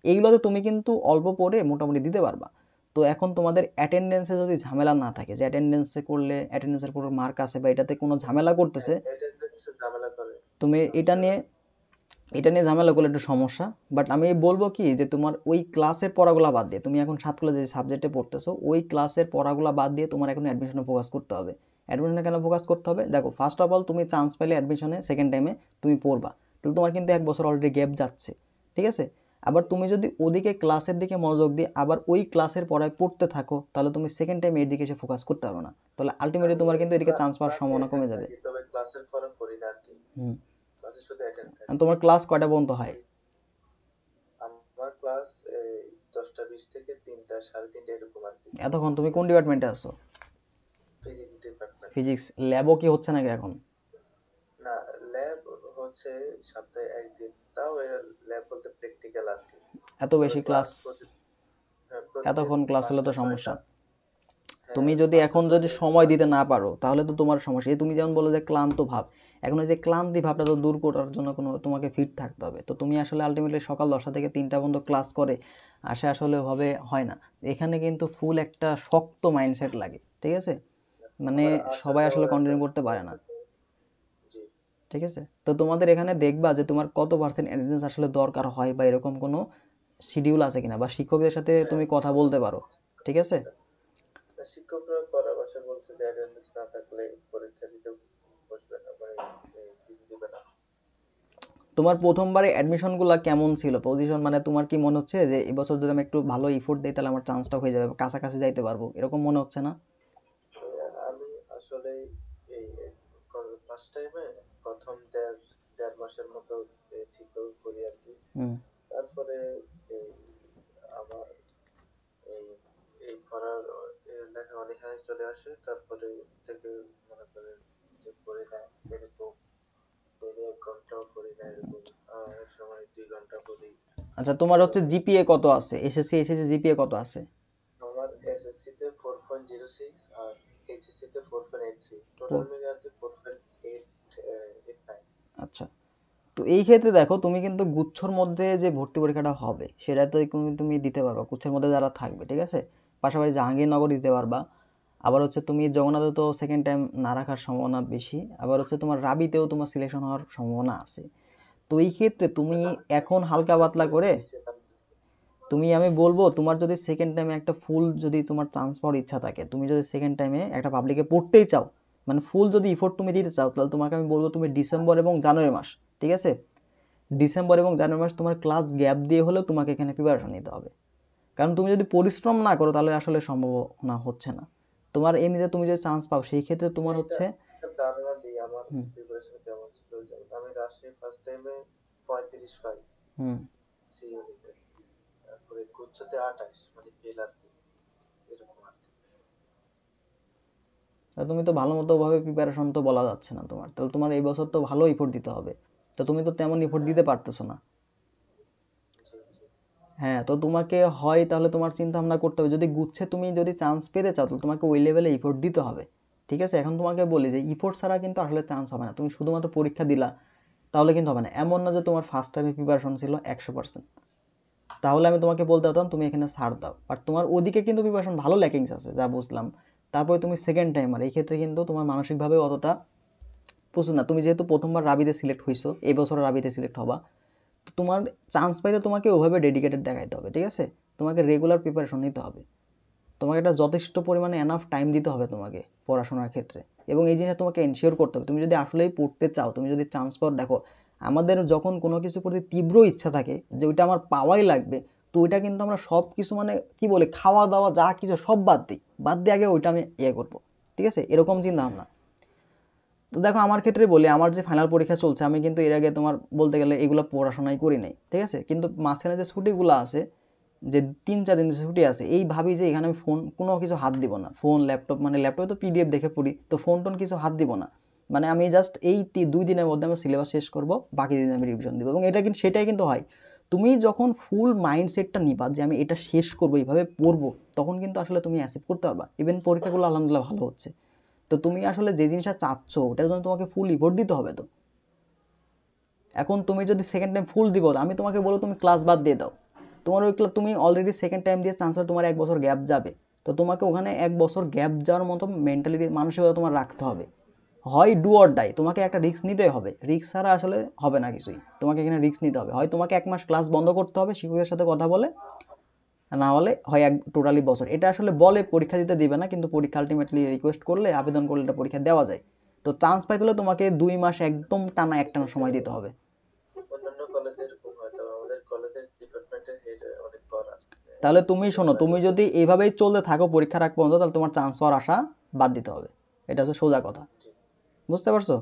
এইগুলোতে তুমি কিন্তু অল্প পড়ে মোটামুটি দিতে পারবা। তো এখন তোমাদের অ্যাটেন্ডেন্সে যদি ঝামেলা না থাকে, যে অ্যাটেন্ডেন্সের পুরো মার্ক আছে বা এটাতে কোনো ঝামেলা করতেছে, অ্যাটেন্ডেন্সে ঝামেলা করে। তুমি এটা নিয়ে ঝামেলা করলে একটু সমস্যা। বাট আমি বলবো কি, যে তোমার ওই ক্লাসের পড়াগুলো বাদ দিয়ে, তুমি এখন 7 কলেজে যে সাবজেক্টে পড়তেছো ওই ক্লাসের পড়াগুলো বাদ দিয়ে তোমার এখন অ্যাডমিশনে ফোকাস করতে হবে। অ্যাডমিশনে কেন ফোকাস করতে হবে? দেখো, ফার্স্ট অফ অল তুমি চান্স পেলে অ্যাডমিশনে সেকেন্ড টাইমে তুমি পড়বা, তাহলে তোমার কিন্তু 1 বছর অলরেডি গ্যাপ যাচ্ছে, ঠিক আছে? আবার তুমি যদি ওদিকে ক্লাসের দিকে মনোযোগ দিয়ে আবার ওই ক্লাসের পড়ায় পড়তে থাকো, তাহলে তুমি সেকেন্ড টাইমে এই দিকে এসে ফোকাস করতে পারবে না, তাহলে আলটিমেটলি আমি তোমার কিন্তু এদিকে চান্স পাওয়ার ক্লাসে সম্ভাবনা কমে অ্যাটেন্ড যাবে। থাকি, তবে ক্লাসের পড়া পড়ি না আর কি। হুম। ক্লাসে শুধু অ্যাটেন্ড আর থাকি। তোমার ক্লাস কয়টা পর্যন্ত হয়? আমার ক্লাস এই 10টা 20 থেকে 3টা 3:30 এরকম আর কি। এতক্ষণ তুমি কোন ডিপার্টমেন্টে আছো? Physics department. ফিজিক্স ল্যাবও কি হচ্ছে নাকি এখন? না, ল্যাব হচ্ছে সপ্তাহে একদিন, তাও ল্যাব বলতে প্র্যাকটিক্যাল আর কি। এত তবে বেশি ক্লাস ক্লাস? প্রতিদিন এতক্ষণ ক্লাস হলে তো 5টা 6টা। সমস্যা। হ্যাঁ, তুমি যদি 5টা এখন যদি 6টা এরকম সময় আর দিতে কি। না পারো তাহলে তো তোমার সমস্যা। এই তুমি যেমন বলো যে ক্লান্ত ভাব, এখন ওই যে ক্লান্তি ভাবটা তো দূর করার জন্য তোমাকে ফিট থাকতে হবে। তো তুমি আসলে আলটিমেটলি সকাল 10টা থেকে 3টা পর্যন্ত ক্লাস করে আসে আসলে হয় না। এখানে কিন্তু ফুল একটা শক্ত মাইন্ডসেট লাগে, ঠিক আছে? মানে আমার আসা সবাই আসলে যাওয়ার একটা কন্টিনিউ করতে পারে না, পদ্ধতি। জি। ঠিক আছে? তো তোমাদের এখানে দেখবা যে তোমার কত পার্সেন্ট অ্যাটেন্ডেন্স আসলে দরকার হয়, বা এরকম কোনো শিডিউল আছে কিনা, বা শিক্ষকদের সাথে হ্যাঁ, তুমি কথা বলতে পারো, ঠিক আছে? আচ্ছা। শিক্ষকরা পরামর্শ বলছে যে অ্যাটেন্ডেন্স না থাকলে পরীক্ষা দিতে বসবে না, মানে দিবে না। তোমার প্রথমবারে অ্যাডমিশনগুলো কেমন ছিল পজিশন? মানে তোমার কি মনে হচ্ছে যে এবছর যদি আমি একটু ভালো এফোর্ট দিই তাহলে আমার চান্সটা হয়ে যাবে, কাছাকাছি যাইতে পারবো, এরকম মনে হচ্ছে না? আমি আসলে এই ফার্স্ট টাইমে প্রথম দেড় মাসের মতো ঠিকভাবে করি আর কি। হুম। তারপরে এই আমার এই এই পড়ার লেখা অনীহায় চলে আসে, তারপরে থেকে মনে করেন যে পড়ি না এরকম, ডেইলি 1 ঘন্টাও পড়ি না এরকম, অনেক সময় 2 ঘন্টা পড়ি। আচ্ছা, তোমার হচ্ছে তবে জিপিএ কত আছে? এসএসসি জিপিএ কত আছে? আমার এসএসসি তে 4.06 আর এইচএসসি তে 4.83, টোটাল ফোর। মিলে আর কি 4.89। আচ্ছা। তো এই ক্ষেত্রে দেখো, তুমি কিন্তু গুচ্ছর মধ্যে যে ভর্তি পরীক্ষাটা হবে সেটাতে তুমি দিতে পারবা, গুচ্ছের মধ্যে যারা থাকবে, ঠিক আছে? পাশাপাশি জাহাঙ্গীরনগর দিতে পারবা। আবার হচ্ছে তুমি জগন্নাথে তো সেকেন্ড টাইম না রাখার সম্ভাবনা বেশি। আবার হচ্ছে তোমার রাবিতেও তোমার সিলেকশন হওয়ার সম্ভাবনা আছে। তো এই ক্ষেত্রে তুমি এখন হালকা আশা পাতলা করি করে, নিচে নামবে। আমি বলবো তোমার যদি সেকেন্ড টাইমে একটা ফুল যদি তোমার চান্স পাওয়ার ইচ্ছা থাকে, তুমি যদি সেকেন্ড টাইমে একটা পাবলিকে পড়তেই চাও, মানে ফুল যদি ইফোর্ট তুমি দিতে চাও, তাহলে তোমাকে আমি বলবো তুমি ডিসেম্বর এবং জানুয়ারি মাস, ঠিক আছে, ডিসেম্বর এবং জানুয়ারি মাস তোমার ক্লাস গ্যাপ দিয়ে হলেও তোমাকে এখানে প্রিপারেশন নিতে হবে, কারণ তুমি যদি পরিশ্রম না করো তাহলে আসলে সম্ভাবনা হচ্ছে না তোমার। এমনিতে তুমি যদি চান্স পাও সেই ক্ষেত্রে তোমার এটা হচ্ছে একটা ধারণা দিই আমার হুম প্রিপারেশন কেমন ছিল। যেমন আমি রাজশাহী ফার্স্ট টাইমে 35 পাই হুম সি ইউনিটে, তারপরে গুচ্ছতে 28, মানে ফেল আর কি, এরকম আর কি। তা তুমি তো ভালো মতো ভাবে প্রিপারেশন তো বলা যাচ্ছে না তোমার, তাহলে তোমার এই বছর তো ভালো এফোর্ট দিতে হবে, তো তুমি তো তেমন এফোর্ট দিতে পারতেছো না। জি জি। হ্যাঁ, তো তোমাকে হয় তাহলে তোমার চিন্তা ভাবনা করতে হবে, যদি গুচ্ছে তুমি যদি চান্স পেতে চাও তাহলে তোমাকে ওই লেভেলে এফোর্ট দিতে হবে। ঠিক আছে, এখন তোমাকে বলি যে এফোর্ট ছাড়া কিন্তু আসলে চান্স হবে না। তুমি শুধুমাত্র পরীক্ষা দিলা তাহলে কিন্তু হবে না। এমন না যে তোমার ফার্স্ট টাইমে প্রিপারেশন ছিল 100%, তাহলে আমি তোমাকে বলতে পারতাম তুমি এখানে ছাড় দাও, বাট তোমার ওদিকে কিন্তু প্রিপারেশন ভালো ল্যাকিংস আছে যা বুঝলাম। তারপরে তুমি সেকেন্ড টাইমার, এই ক্ষেত্রে কিন্তু তোমার মানসিকভাবে অতটা প্রস্তুত না। তুমি যেহেতু প্রথমবার রাবিতে সিলেক্ট হইছো, এই বছর রাবিতে সিলেক্ট হবা, তো তোমার চান্স পাইতে তোমাকে ওভাবে ডেডিকেটেড দেখাইতে হবে। ঠিক আছে, তোমাকে রেগুলার প্রিপারেশন নিতে হবে, তোমাকে একটা যথেষ্ট পরিমাণে এনাফ টাইম দিতে হবে তোমাকে পড়াশোনার ক্ষেত্রে, এবং এই জিনিসটা তোমাকে এনশিওর করতে হবে। তুমি যদি আসলেই পড়তে চাও, তুমি যদি চান্স পাও, দেখো আমাদের যখন কোনো কিছুর প্রতি তীব্র ইচ্ছা থাকে যে ওইটা আমার পাওয়াই লাগবে, তো ওইটা কিন্তু আমরা সব কিছু মানে কি বলে খাওয়া দাওয়া যা কিছু সব বাদ দিয়ে আগে ওইটা আমি করবো। ঠিক আছে, এরকম চিন্তা ভাবনা। তো দেখো আমার ক্ষেত্রে বলি, আমার যে ফাইনাল পরীক্ষা চলছে, আমি কিন্তু এর আগে তোমার বলতে গেলে এগুলো পড়াশোনাই করি নাই। ঠিক আছে, কিন্তু মাঝখানে যে ছুটিগুলো আছে, যে 3-4 দিন যে ছুটি আছে, এই ভাবি যে এখানে আমি ফোন কোনো কিছু হাত দিব না, ফোন ল্যাপটপ, মানে ল্যাপটপে তো পিডিএফ দেখে পড়ি, তো ফোন টোন কিছু হাত দিব না। মানে আমি জাস্ট এই 2 দিনের মধ্যে আমি সিলেবাস শেষ করব, বাকি দিন আমি রিভিশন দিব। এবং এটা কিন্তু সেটাই কিন্তু হয়, তুমি যখন ফুল মাইন্ডসেটটা নিবা যে আমি এটা শেষ করবো, এইভাবে পড়বো, তখন কিন্তু আসলে তুমি অ্যাচিভ করতে পারবা। ইভেন পরীক্ষাগুলো আলহামদুলিল্লাহ ভালো হচ্ছে। তো তুমি আসলে যে জিনিসটা চাচ্ছ ওটার জন্য তোমাকে ফুল ইফোর্ট দিতে হবে। তো এখন তুমি যদি সেকেন্ড টাইম ফুল দিব, আমি তোমাকে বলো তুমি ক্লাস বাদ দিয়ে দাও, তোমার ওই ক্লাস তুমি অলরেডি সেকেন্ড টাইম দিয়ে চান্স হয়, তোমার 1 বছর গ্যাপ যাবে। তো তোমাকে ওখানে 1 বছর গ্যাপ যাওয়ার মতো মেন্টালিটি মানসিকতা তোমার রাখতে হবে। হয় ডু অর ডাই, তোমাকে একটা রিস্ক নিতে হবে, রিস্ক ছাড়া আসলে হবে না কিছুই, তোমাকে এখানে রিস্ক নিতে হবে। হয় তোমাকে 1 মাস ক্লাস বন্ধ করতে হবে শিক্ষকের সাথে কথা বলে, না হলে হয় টোটালি বছর। এটা আসলে বলে পরীক্ষা দিতে দিবে না, কিন্তু পরীক্ষা আলটিমেটলি রিকোয়েস্ট করলে, আবেদন করলে এটা পরীক্ষা দেওয়া যায়। তো চান্স পাইতে হলে তোমাকে 2 মাস একদম টানা একটানা সময় দিতে হবে। অন্যান্য কলেজে এরকম হয়, তবে আমাদের কলেজের ডিপার্টমেন্টের হেড অনেক কড়া। তাহলে তুমি শিক্ষক শোনো, তুমি বাহিনী। যদি এইভাবেই চলতে থাকো পরীক্ষার আগ পর্যন্ত, তাহলে তোমার চান্স পাওয়ার আশা বাদ দিতে হবে। এটা হচ্ছে সোজা কথা, জি বুঝতে পারছো?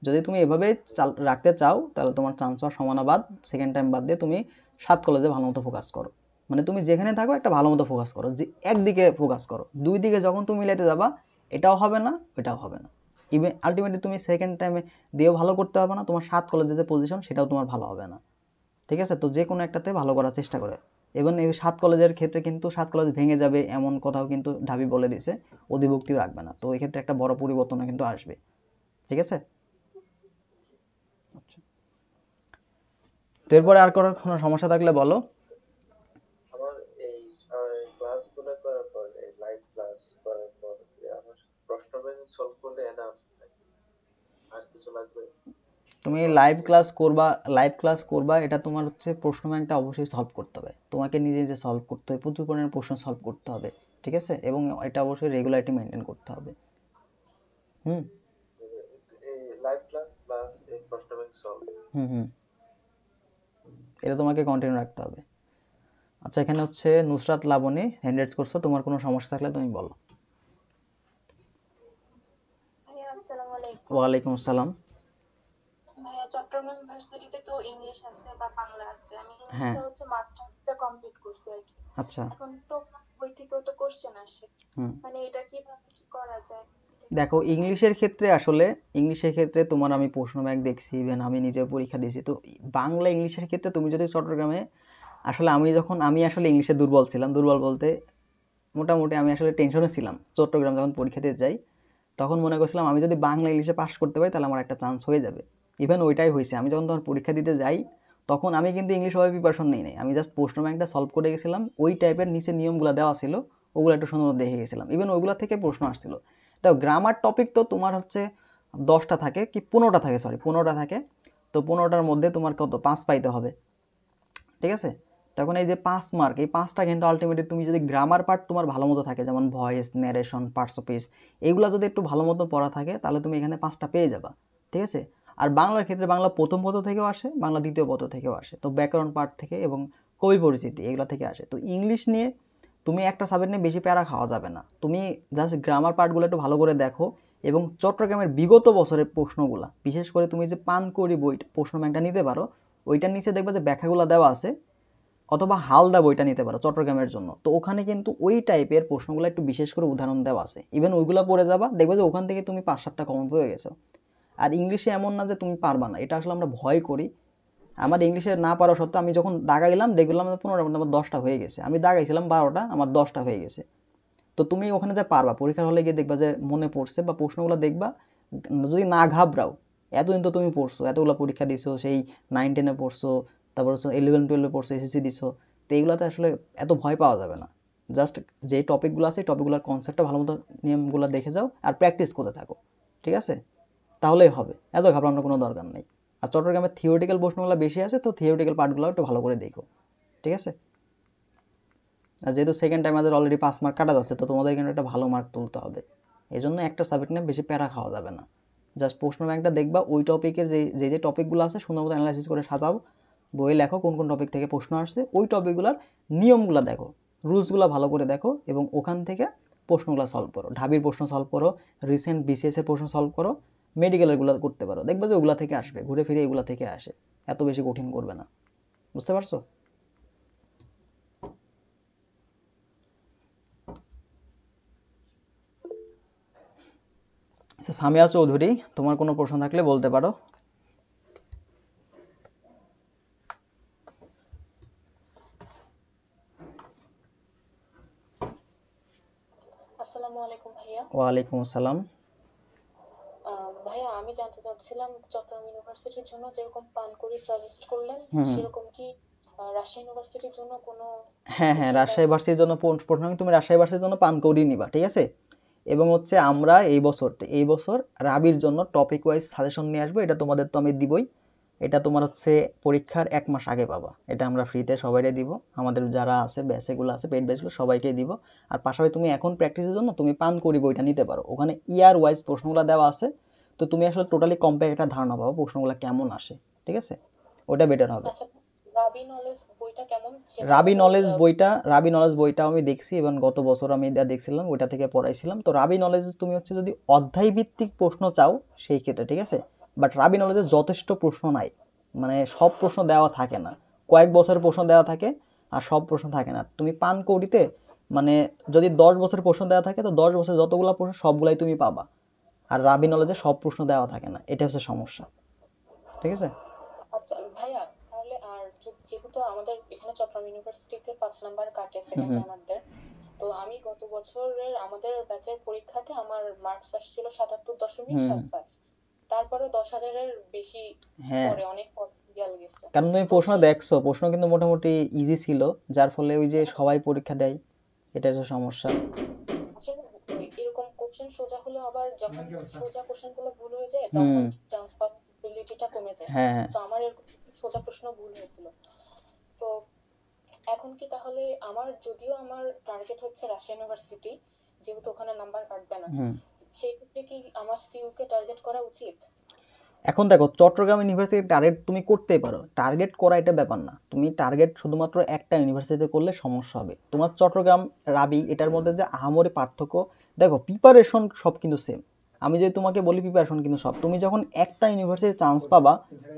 যদি তুমি এভাবেই জি। রাখতে চাও তাহলে তোমার চান্স পাওয়ার সমানা বাদ, সেকেন্ড টাইম বাদ দিয়ে তুমি 7 কলেজে ভালো মতো ফোকাস করো। মানে তুমি যেখানে থাকো একটা ভালো মতো ফোকাস করো, যে একদিকে ফোকাস করো। 2 দিকে যখন তুমি মিলাইতে যাবা, এটাও হবে না ওইটাও হবে না, ইভেন আলটিমেটলি তুমি সেকেন্ড টাইমে দিয়েও ভালো করতে পারবে না, তোমার 7 কলেজে যে পজিশন সেটাও তোমার ভালো হবে না। ঠিক আছে, তো যে কোনো একটাতে ভালো করার চেষ্টা করে। এবং এই 7 কলেজের ক্ষেত্রে কিন্তু 7 কলেজ ভেঙে যাবে এমন কথাও কিন্তু ঢাবি বলে দিছে, অধিভুক্তিও রাখবে না। তো এই ক্ষেত্রে একটা বড় পরিবর্তনও কিন্তু আসবে। ঠিক আছে, আচ্ছা, তো এরপরে আর কোনো সমস্যা থাকলে বলো। আমার এই ক্লাসগুলো করার পর, এই লাইভ ক্লাস করার পর আমার প্রশ্ন ব্যাংক সলভ করলে এনাফ, আর কিছু লাগবে? তুমি নলেজ লাইভ গেইন। ক্লাস করবা, লাইভ ক্লাস করবা, এটা তোমার হচ্ছে প্রশ্ন ব্যাংকটা অবশ্যই সলভ করতে হবে, তোমাকে নিজে নিজে সলভ করতে হবে, প্রচুর পরিমাণে প্রশ্ন সলভ করতে হবে। ঠিক আছে, এবং এটা অবশ্যই রেগুলারিটি মেনটেন করতে হবে। হুম এই লাইভ ক্লাস প্লাস এই প্রশ্ন ব্যাংক সলভ। হুম হুম এটা তোমাকে কন্টিনিউ রাখতে হবে। আচ্ছা, এখানে হচ্ছে নুসরাত লাবণী হ্যান্ড রেজ করছো, তোমার কোনো সমস্যা থাকলে তুমি বলো। ভাইয়া আসসালামু আলাইকুম। ওয়ালাইকুম আসসালাম। ভাইয়া চট্টগ্রাম ইউনিভার্সিটিতে তো ইংলিশ আছে বা বাংলা আছে, আমি হ্যাঁ, ইংলিশটা হচ্ছে মাস্টার্সটা কমপ্লিট করছি আর কি। আচ্ছা, এখন তো বই থেকেও তো কোশ্চেন আসে, হুম, মানে এটা কিভাবে কি করা যায় এটা একটু দেখো বলবেন? ইংলিশের ক্ষেত্রে আসলে, ইংলিশের ক্ষেত্রে তোমার আমি প্রশ্ন ব্যাংক দেখছি, ইভেন আমি নিজে পরীক্ষা দিয়েছি। তো বাংলা ইংলিশের ক্ষেত্রে তুমি যদি চট্টগ্রামে, আসলে আমি আসলে ইংলিশে দুর্বল ছিলাম, দুর্বল বলতে মোটামুটি আমি আসলে টেনশনে ছিলাম চট্টগ্রাম যখন পরীক্ষা দিতে যাই, তখন মনে করছিলাম আমি যদি বাংলা ইংলিশে পাস করতে পারি তাহলে আমার একটা চান্স হয়ে যাবে। ইভেন ওইটাই হয়েছে, আমি যখন তখন পরীক্ষা দিতে যাই তখন আমি কিন্তু ইংলিশ ভাবে প্রিপারেশন নিই নাই, আমি জাস্ট প্রশ্ন ব্যাংকটা সলভ করে গেছিলাম, ওই টাইপের নিচে নিয়মগুলো দেওয়া ছিল ওগুলো একটু সুন্দর দেখে গেছিলাম, ইভেন ওইগুলো থেকে প্রশ্ন আসছিল। তো গ্রামার টপিক তো তোমার হচ্ছে 10টা থাকে কি 15টা থাকে, সরি 15টা থাকে। তো 15টার মধ্যে তোমার কত 5 পাইতে হবে। ঠিক আছে, তখন এই যে 5 মার্ক, এই 5টা কিন্তু আলটিমেটলি তুমি যদি গ্রামার পার্ট তোমার ভালো মতো থাকে, যেমন voice, narration, parts of speech, এইগুলো যদি একটু ভালো মতো পড়া থাকে তাহলে তুমি এখানে 5টা পেয়ে যাবা। ঠিক আছে, আর বাংলার ক্ষেত্রে বাংলা প্রথম পত্র থেকেও আসে, বাংলা দ্বিতীয় পত্র থেকেও আসে, তো ব্যাকরণ পাঠ থেকে এবং কবি পরিচিতি এগুলো থেকে আসে। তো ইংলিশ নিয়ে তুমি একটা সাবজেক্ট নিয়ে বেশি প্যারা খাওয়া যাবে না, তুমি জাস্ট গ্রামার পার্টগুলো একটু ভালো করে দেখো এবং চট্টগ্রামের বিগত বছরের প্রশ্নগুলা, বিশেষ করে তুমি যে পানকড়ি বই প্রশ্ন ব্যাংকটা নিতে পারো, ওইটার নিচে দেখবে যে ব্যাখ্যাগুলো দেওয়া আছে, অথবা হালদা বইটা নিতে পারো চট্টগ্রামের জন্য। তো ওখানে কিন্তু ওই টাইপের প্রশ্নগুলো একটু বিশেষ করে উদাহরণ দেওয়া আছে, ইভেন ওইগুলো পড়ে যাবা, দেখবে যে ওখান থেকে তুমি 5-7টা কমন পেয়ে গেছো। আর ইংলিশে এমন না যে তুমি পারবা না, এটা আসলে আমরা ভয় করি। আমার ইংলিশে না পারা সত্ত্বেও আমি যখন দাগাইলাম দেখলাম 15টার মধ্যে আমার 10টা হয়ে গেছে, আমি দাগাইছিলাম 12টা, আমার 10টা হয়ে গেছে। তো তুমি ওখানে যা পারবা, পরীক্ষার হলে গিয়ে দেখবা যে মনে পড়ছে, বা প্রশ্নগুলো দেখবা, যদি না ঘাবড়াও, এতদিন তো তুমি পড়ছো, এতগুলো পরীক্ষা দিছো, সেই 9-10-এ পড়ছো, তারপর হচ্ছে 11-12-এ পড়ছো, এসএসসি দিছো, তো এইগুলোতে আসলে এত ভয় পাওয়া যাবে না। জাস্ট যে টপিকগুলো আছে টপিকগুলোর কনসেপ্টটা ভালো মতো, নিয়মগুলো দেখে যাও আর প্র্যাকটিস করতে থাকো, ঠিক আছে? তাহলেই হবে, এত ঘাবড়ানোর কোনো দরকার নেই। আর চট্টগ্রামের থিওরিটিক্যাল প্রশ্নগুলো বেশি আছে, তো থিওরিটিক্যাল পার্টগুলো একটু ভালো করে দেখো, ঠিক আছে? আর যেহেতু সেকেন্ড টাইম আমাদের অলরেডি 5 মার্ক কাটা যাচ্ছে, তো তোমাদের কিন্তু একটা ভালো মার্ক তুলতে হবে, এই জন্য একটা সাবজেক্ট নিয়ে বেশি প্যারা খাওয়া যাবে না। জাস্ট প্রশ্ন ব্যাংকটা দেখবা, ওই টপিকের যে টপিকগুলো আছে সুন্দর মতো অ্যানালাইসিস করে সাজাও, বই লেখো কোন কোন টপিক থেকে প্রশ্ন আসছে, ওই টপিকগুলোর নিয়মগুলো দেখো, রুলসগুলো ভালো করে দেখো, এবং ওখান থেকে প্রশ্নগুলো সলভ করো, ঢাবির প্রশ্ন সলভ করো, রিসেন্ট বিসিএসের প্রশ্ন সলভ করো, মেডিকেলেরগুলো করতে পারো, দেখবে যে ওগুলো থেকে আসবে, ঘুরে ফিরে এগুলো থেকে আসে, এত বেশি কঠিন করবে না। বুঝতে পারছো? আচ্ছা, সামিয়া চৌধুরী, তোমার কোনো প্রশ্ন থাকলে বলতে পারো। আসসালামু আলাইকুম ভাইয়া। ওয়ালাইকুম আসসালাম। ভাইয়া আমি জানতে চাচ্ছিলাম চট্টগ্রাম ইউনিভার্সিটির জন্য যেরকম পানকড়ি সাজেস্ট করলেন, সেরকম কি রাজশাহী ইউনিভার্সিটির জন্য কোনো হ্যাঁ হ্যাঁ, স্পেশাল রাজশাহী ভার্সিটির জন্য প্রশ্ন, তুমি রাজশাহী ভার্সিটির জন্য পানকৌড়ি নিবা, ঠিক আছে? এবং হচ্ছে আমরা এই বছর রাবির জন্য টপিক ওয়াইজ সাজেশন নিয়ে আসবো, এটা তোমাদের তো আমি দিবই, এটা তোমার হচ্ছে পরীক্ষার 1 মাস আগে পাবা, এটা আমরা ফ্রিতে সবাইকে দিব, আমাদের যারা আছে ব্যাচেগুলো আছে, পেইড ব্যাচগুলো সবাইকেই দিব। আর পাশাপাশি তুমি এখন প্র্যাকটিসের জন্য তুমি পানকৌড়ি বইটা নিতে পারো, ওখানে ইয়ার ওয়াইজ প্রশ্নগুলো দেওয়া আছে, তো তুমি আসলে টোটালি কম্প্যাক্ট একটা ধারণা পাবো প্রশ্নগুলো কেমন আসে, ঠিক আছে? ওটা বেটার হবে। আচ্ছা, রাবি নলেজ বইটা কেমন সেটা রাবি আমাদের নলেজ বইটা আমি দেখছি, এবং গত বছর আমি এটা দেখছিলাম, ওইটা থেকে পড়াইছিলাম। তো রাবি নলেজ তুমি হচ্ছে যদি অধ্যায় ভিত্তিক প্রশ্ন চাও সেই ক্ষেত্রে, ঠিক আছে? বাট রাবি নলেজে যথেষ্ট প্রশ্ন নাই, মানে সব প্রশ্ন দেওয়া থাকে না, কয়েক বছরের প্রশ্ন দেওয়া থাকে, আর সব প্রশ্ন থাকে না। তুমি পানকৌড়িতে মানে যদি 10 বছরের প্রশ্ন দেওয়া থাকে, তো 10 বছর যতগুলো প্রশ্ন সবগুলাই তুমি পাবা, আর রাবি নলেজে সব প্রশ্ন দেওয়া থাকে না, এটা হচ্ছে সমস্যা, ঠিক আছে? আচ্ছা ভাইয়া, তাহলে আর যেহেতু আমাদের এখানে চট্টগ্রাম ইউনিভার্সিটিতে 5 নাম্বার কাটে হুম সেকেন্ড হুম টাইমারদের, তো আমি গত বছরের আমাদের ব্যাচের পরীক্ষাতে আমার মার্কস আসছিল 77.75, তারপরে 10,000-এর বেশি হ্যাঁ, পরে অনেক পর গেল গেছে। কারণ তুমি তো প্রশ্ন সেই দেখছো, প্রশ্ন কিন্তু মোটামুটি ইজি ছিল, যার ফলে ওই যে সবাই পরীক্ষা দেয়, এটা হচ্ছে সমস্যা। আসলে এরকম কোশ্চেন সোজা হলে আবার যখন সোজা কোশ্চেন গুলো ভুল হয়ে যায় হুম, তখন চান্স পাওয়ার পসিবিলিটিটা কমে যায়। হ্যাঁ হ্যাঁ। তো আমার এরকম সোজা প্রশ্ন ভুল হয়েছিল। তো এখন কি তাহলে যদিও আমার টার্গেট হচ্ছে রাজশাহী ইউনিভার্সিটি, যেহেতু ওখানে নাম্বার কাটবে না, হুম, সেই ক্ষেত্রে কি আমার সিইউ কে টার্গেট করা উচিত? এখন দেখো চট্টগ্রাম ইউনিভার্সিটি টার্গেট তুমি করতেই পারো, টার্গেট করা এটা ব্যাপার না, তুমি টার্গেট শুধুমাত্র একটা ইউনিভার্সিটিতে করলে সমস্যা হবে। তোমার চট্টগ্রাম রাবি এটার মধ্যে যে আহামরি পার্থক্য, দেখো প্রিপারেশন সব কিন্তু সেম, আমি যদি তোমাকে বলি প্রিপারেশন কিন্তু সব, তুমি যখন একটা ইউনিভার্সিটির চান্স পাবা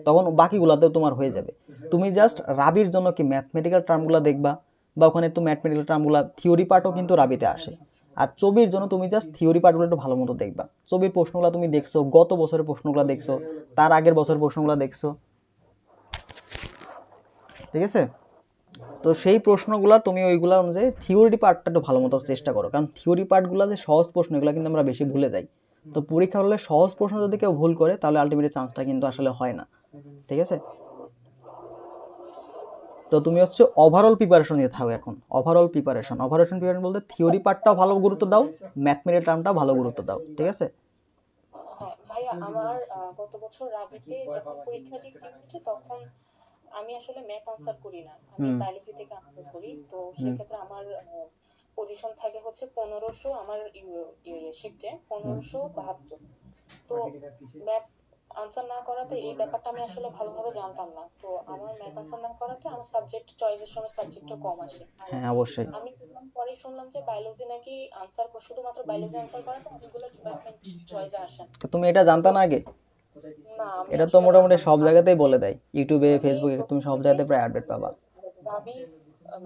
তখন বাকিগুলোতেও তোমার হয়ে যাবে। তুমি জাস্ট রাবির জন্য কি ম্যাথমেটিক্যাল টার্মগুলো দেখবা, বা ওখানে একটু ম্যাথমেটিক্যাল টার্মগুলো, থিওরি পার্টও কিন্তু রাবিতে আসে। আর চবির জন্য তুমি জাস্ট থিওরি পার্টগুলো একটু ভালো মতো দেখবা, চবির প্রশ্নগুলো তুমি দেখছো, গত বছরের প্রশ্নগুলো দেখছো, তার আগের বছরের প্রশ্নগুলো দেখছো, ঠিক আছে? তো সেই প্রশ্নগুলো তুমি ওইগুলো অনুযায়ী থিওরি পার্টটা একটু ভালো মতো চেষ্টা করো, কারণ থিওরি পার্টগুলো যে সহজ প্রশ্ন এগুলো কিন্তু আমরা বেশি ভুলে যাই। তো পরীক্ষা হলে সহজ প্রশ্ন যদি কেউ ভুল করে তাহলে আলটিমেটলি চান্সটা কিন্তু আসলে হয় না, ঠিক আছে? তো তুমি হচ্ছে ওভারঅল প্রিপারেশন নিয়ে থাকো এখন, ওভারঅল প্রিপারেশন বলতে থিওরি পার্টটাও ভালো গুরুত্ব দাও, ম্যাথমেটিক্যাল টার্মটাও ভালো গুরুত্ব দাও, ঠিক আছে? হ্যাঁ ভাইয়া, আমার গত বছর রাবিতে যখন পরীক্ষা দিয়েছি তখন আমি আসলে ম্যাথ আনসার করি না, আমি হুম বায়োলজি থেকে আনসার করি। তো হুম সেক্ষেত্রে আমার পজিশন থাকে হচ্ছে 1500, আমার শিফটে হুম 1572। তো ম্যাথ আনসার না করাতে এই ব্যাপারটা আমি আসলে ভালোভাবে জানতাম না। তো আমার ম্যাথ আনসার না করাতে আমার সাবজেক্ট চয়েসের সময় সাবজেক্টও কম আসে। আর হ্যাঁ অবশ্যই। আমি পরে শুনলাম যে বায়োলজি নাকি আনসার শুধুমাত্র বায়োলজি আনসার করাতে অনেকগুলো ডিপার্টমেন্ট চয়েসে আসে। তো তুমি এটা জানতা না আগে? না, আমি এটা তো আসলে মোটামুটি জানতাম সব না। জায়গাতেই বলে দেয়, ইউটিউবে আমি ফেসবুকে তুমি প্রথম সব থেকে জায়গাতে প্রায় আপডেট পাবা। রাবি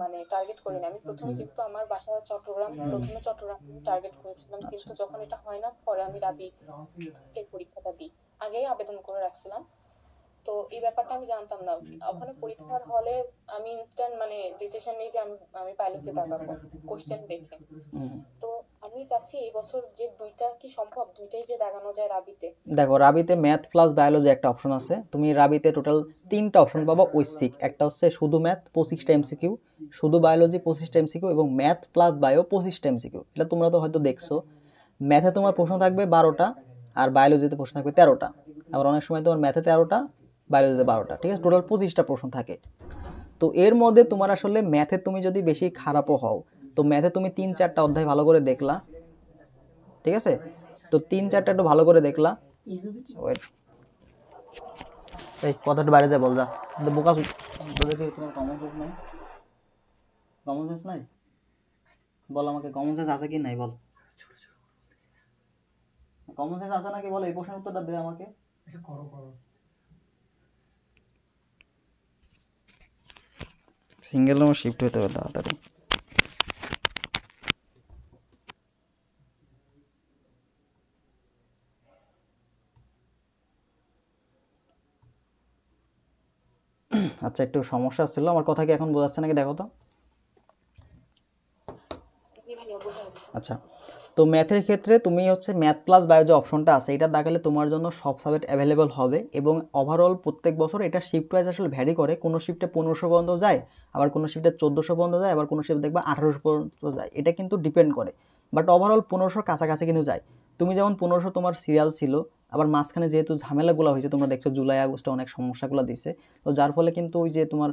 মানে টার্গেট করিনি। আমি প্রথমে যেহেতু আমার বাসা চট্টগ্রাম, প্রথমে চট্টগ্রাম টার্গেট করেছিলাম, আচ্ছা কিন্তু যখন এটা হয় না পরে আমি রাবি তে পরীক্ষাটা দিই। আগেই আবেদন করে রাখছিলাম। তো এই ব্যাপারটা আমি জানতাম না। ওখানে পরীক্ষার হলে আমি ইনস্ট্যান্ট মানে ডিসিশন নিই যে আমি বায়োলজি দাগাবো কোশ্চেন দেখে। হুম। তো আমি চাচ্ছি এই বছর যে দুইটা কি সম্ভব দুইটাই যে দাগানো যায় রাবিতে। দেখো রাবিতে ম্যাথ প্লাস বায়োলজি একটা অপশন আছে, তুমি রাবিতে টোটাল 3টা অপশন পাবা ঐচ্ছিক। একটা হচ্ছে শুধু ম্যাথ 25টা এমসিকিউ, শুধু বায়োলজি 25টা এমসিকিউ এবং ম্যাথ প্লাস বায়ো 25টা এমসিকিউ। এটা তোমরা তো হয়তো দেখছো। ম্যাথে তোমার প্রশ্ন থাকবে 12টা আর বায়োলজিতে প্রশ্ন থাকবে 13টা। আবার অনেক সময় তোমার ম্যাথে 13টা বায়োলজিতে 12টা, ঠিক আছে, টোটাল 25টা প্রশ্ন থাকে। তো এর মধ্যে তোমার আসলে ম্যাথে তুমি যদি বেশি খারাপও হও, তো ম্যাথে তুমি 3-4টা অধ্যায় ভালো করে দেখলা, ঠিক আছে, তো 3-4টা একটু ভালো করে দেখলা। ওয়েট, এই কথাটা বাইরে যা বল যা, বোকা তোদের কি তোমার কমন সেন্স নাই? কমন সেন্স নাই? বল আমাকে কমন সেন্স আছে কি নাই বল। কমন সেন্স আছে নাকি বল, এই প্রশ্নের উত্তরটা দে আমাকে। সিঙ্গেল রুমে শিফট হতে হবে তাড়াতাড়ি। আচ্ছা একটু সমস্যা ছিল, আমার কথা কি এখন বোঝাচ্ছে নাকি দেখো তো। জি ভাইয়া বোঝা যাচ্ছে। আচ্ছা, তো ম্যাথের ক্ষেত্রে তুমি হচ্ছে ম্যাথ প্লাস বায়ো যে অপশনটা আছে এটা দেখালে তোমার জন্য সব সাবজেক্ট অ্যাভেলেবল হবে এবং ওভারঅল প্রত্যেক বছর এটা শিফট ওয়াইজ আসলে ভ্যারি করে। কোনো শিফটে 1500 পর্যন্ত যায়, আবার কোনো শিফটে 1400 পর্যন্ত যায়, আবার কোনো শিফট দেখবা 1800 পর্যন্ত যায়। এটা কিন্তু ডিপেন্ড করে, বাট ওভারঅল 1500 কাছাকাছি কিন্তু যায়। তুমি যেমন 1500 তোমার সিরিয়াল ছিল, আবার মাঝখানে যেহেতু ঝামেলাগুলো হয়েছে তোমরা দেখছো জুলাই আগস্টে অনেক সমস্যাগুলো দিছে, তো যার ফলে কিন্তু ওই যে তোমার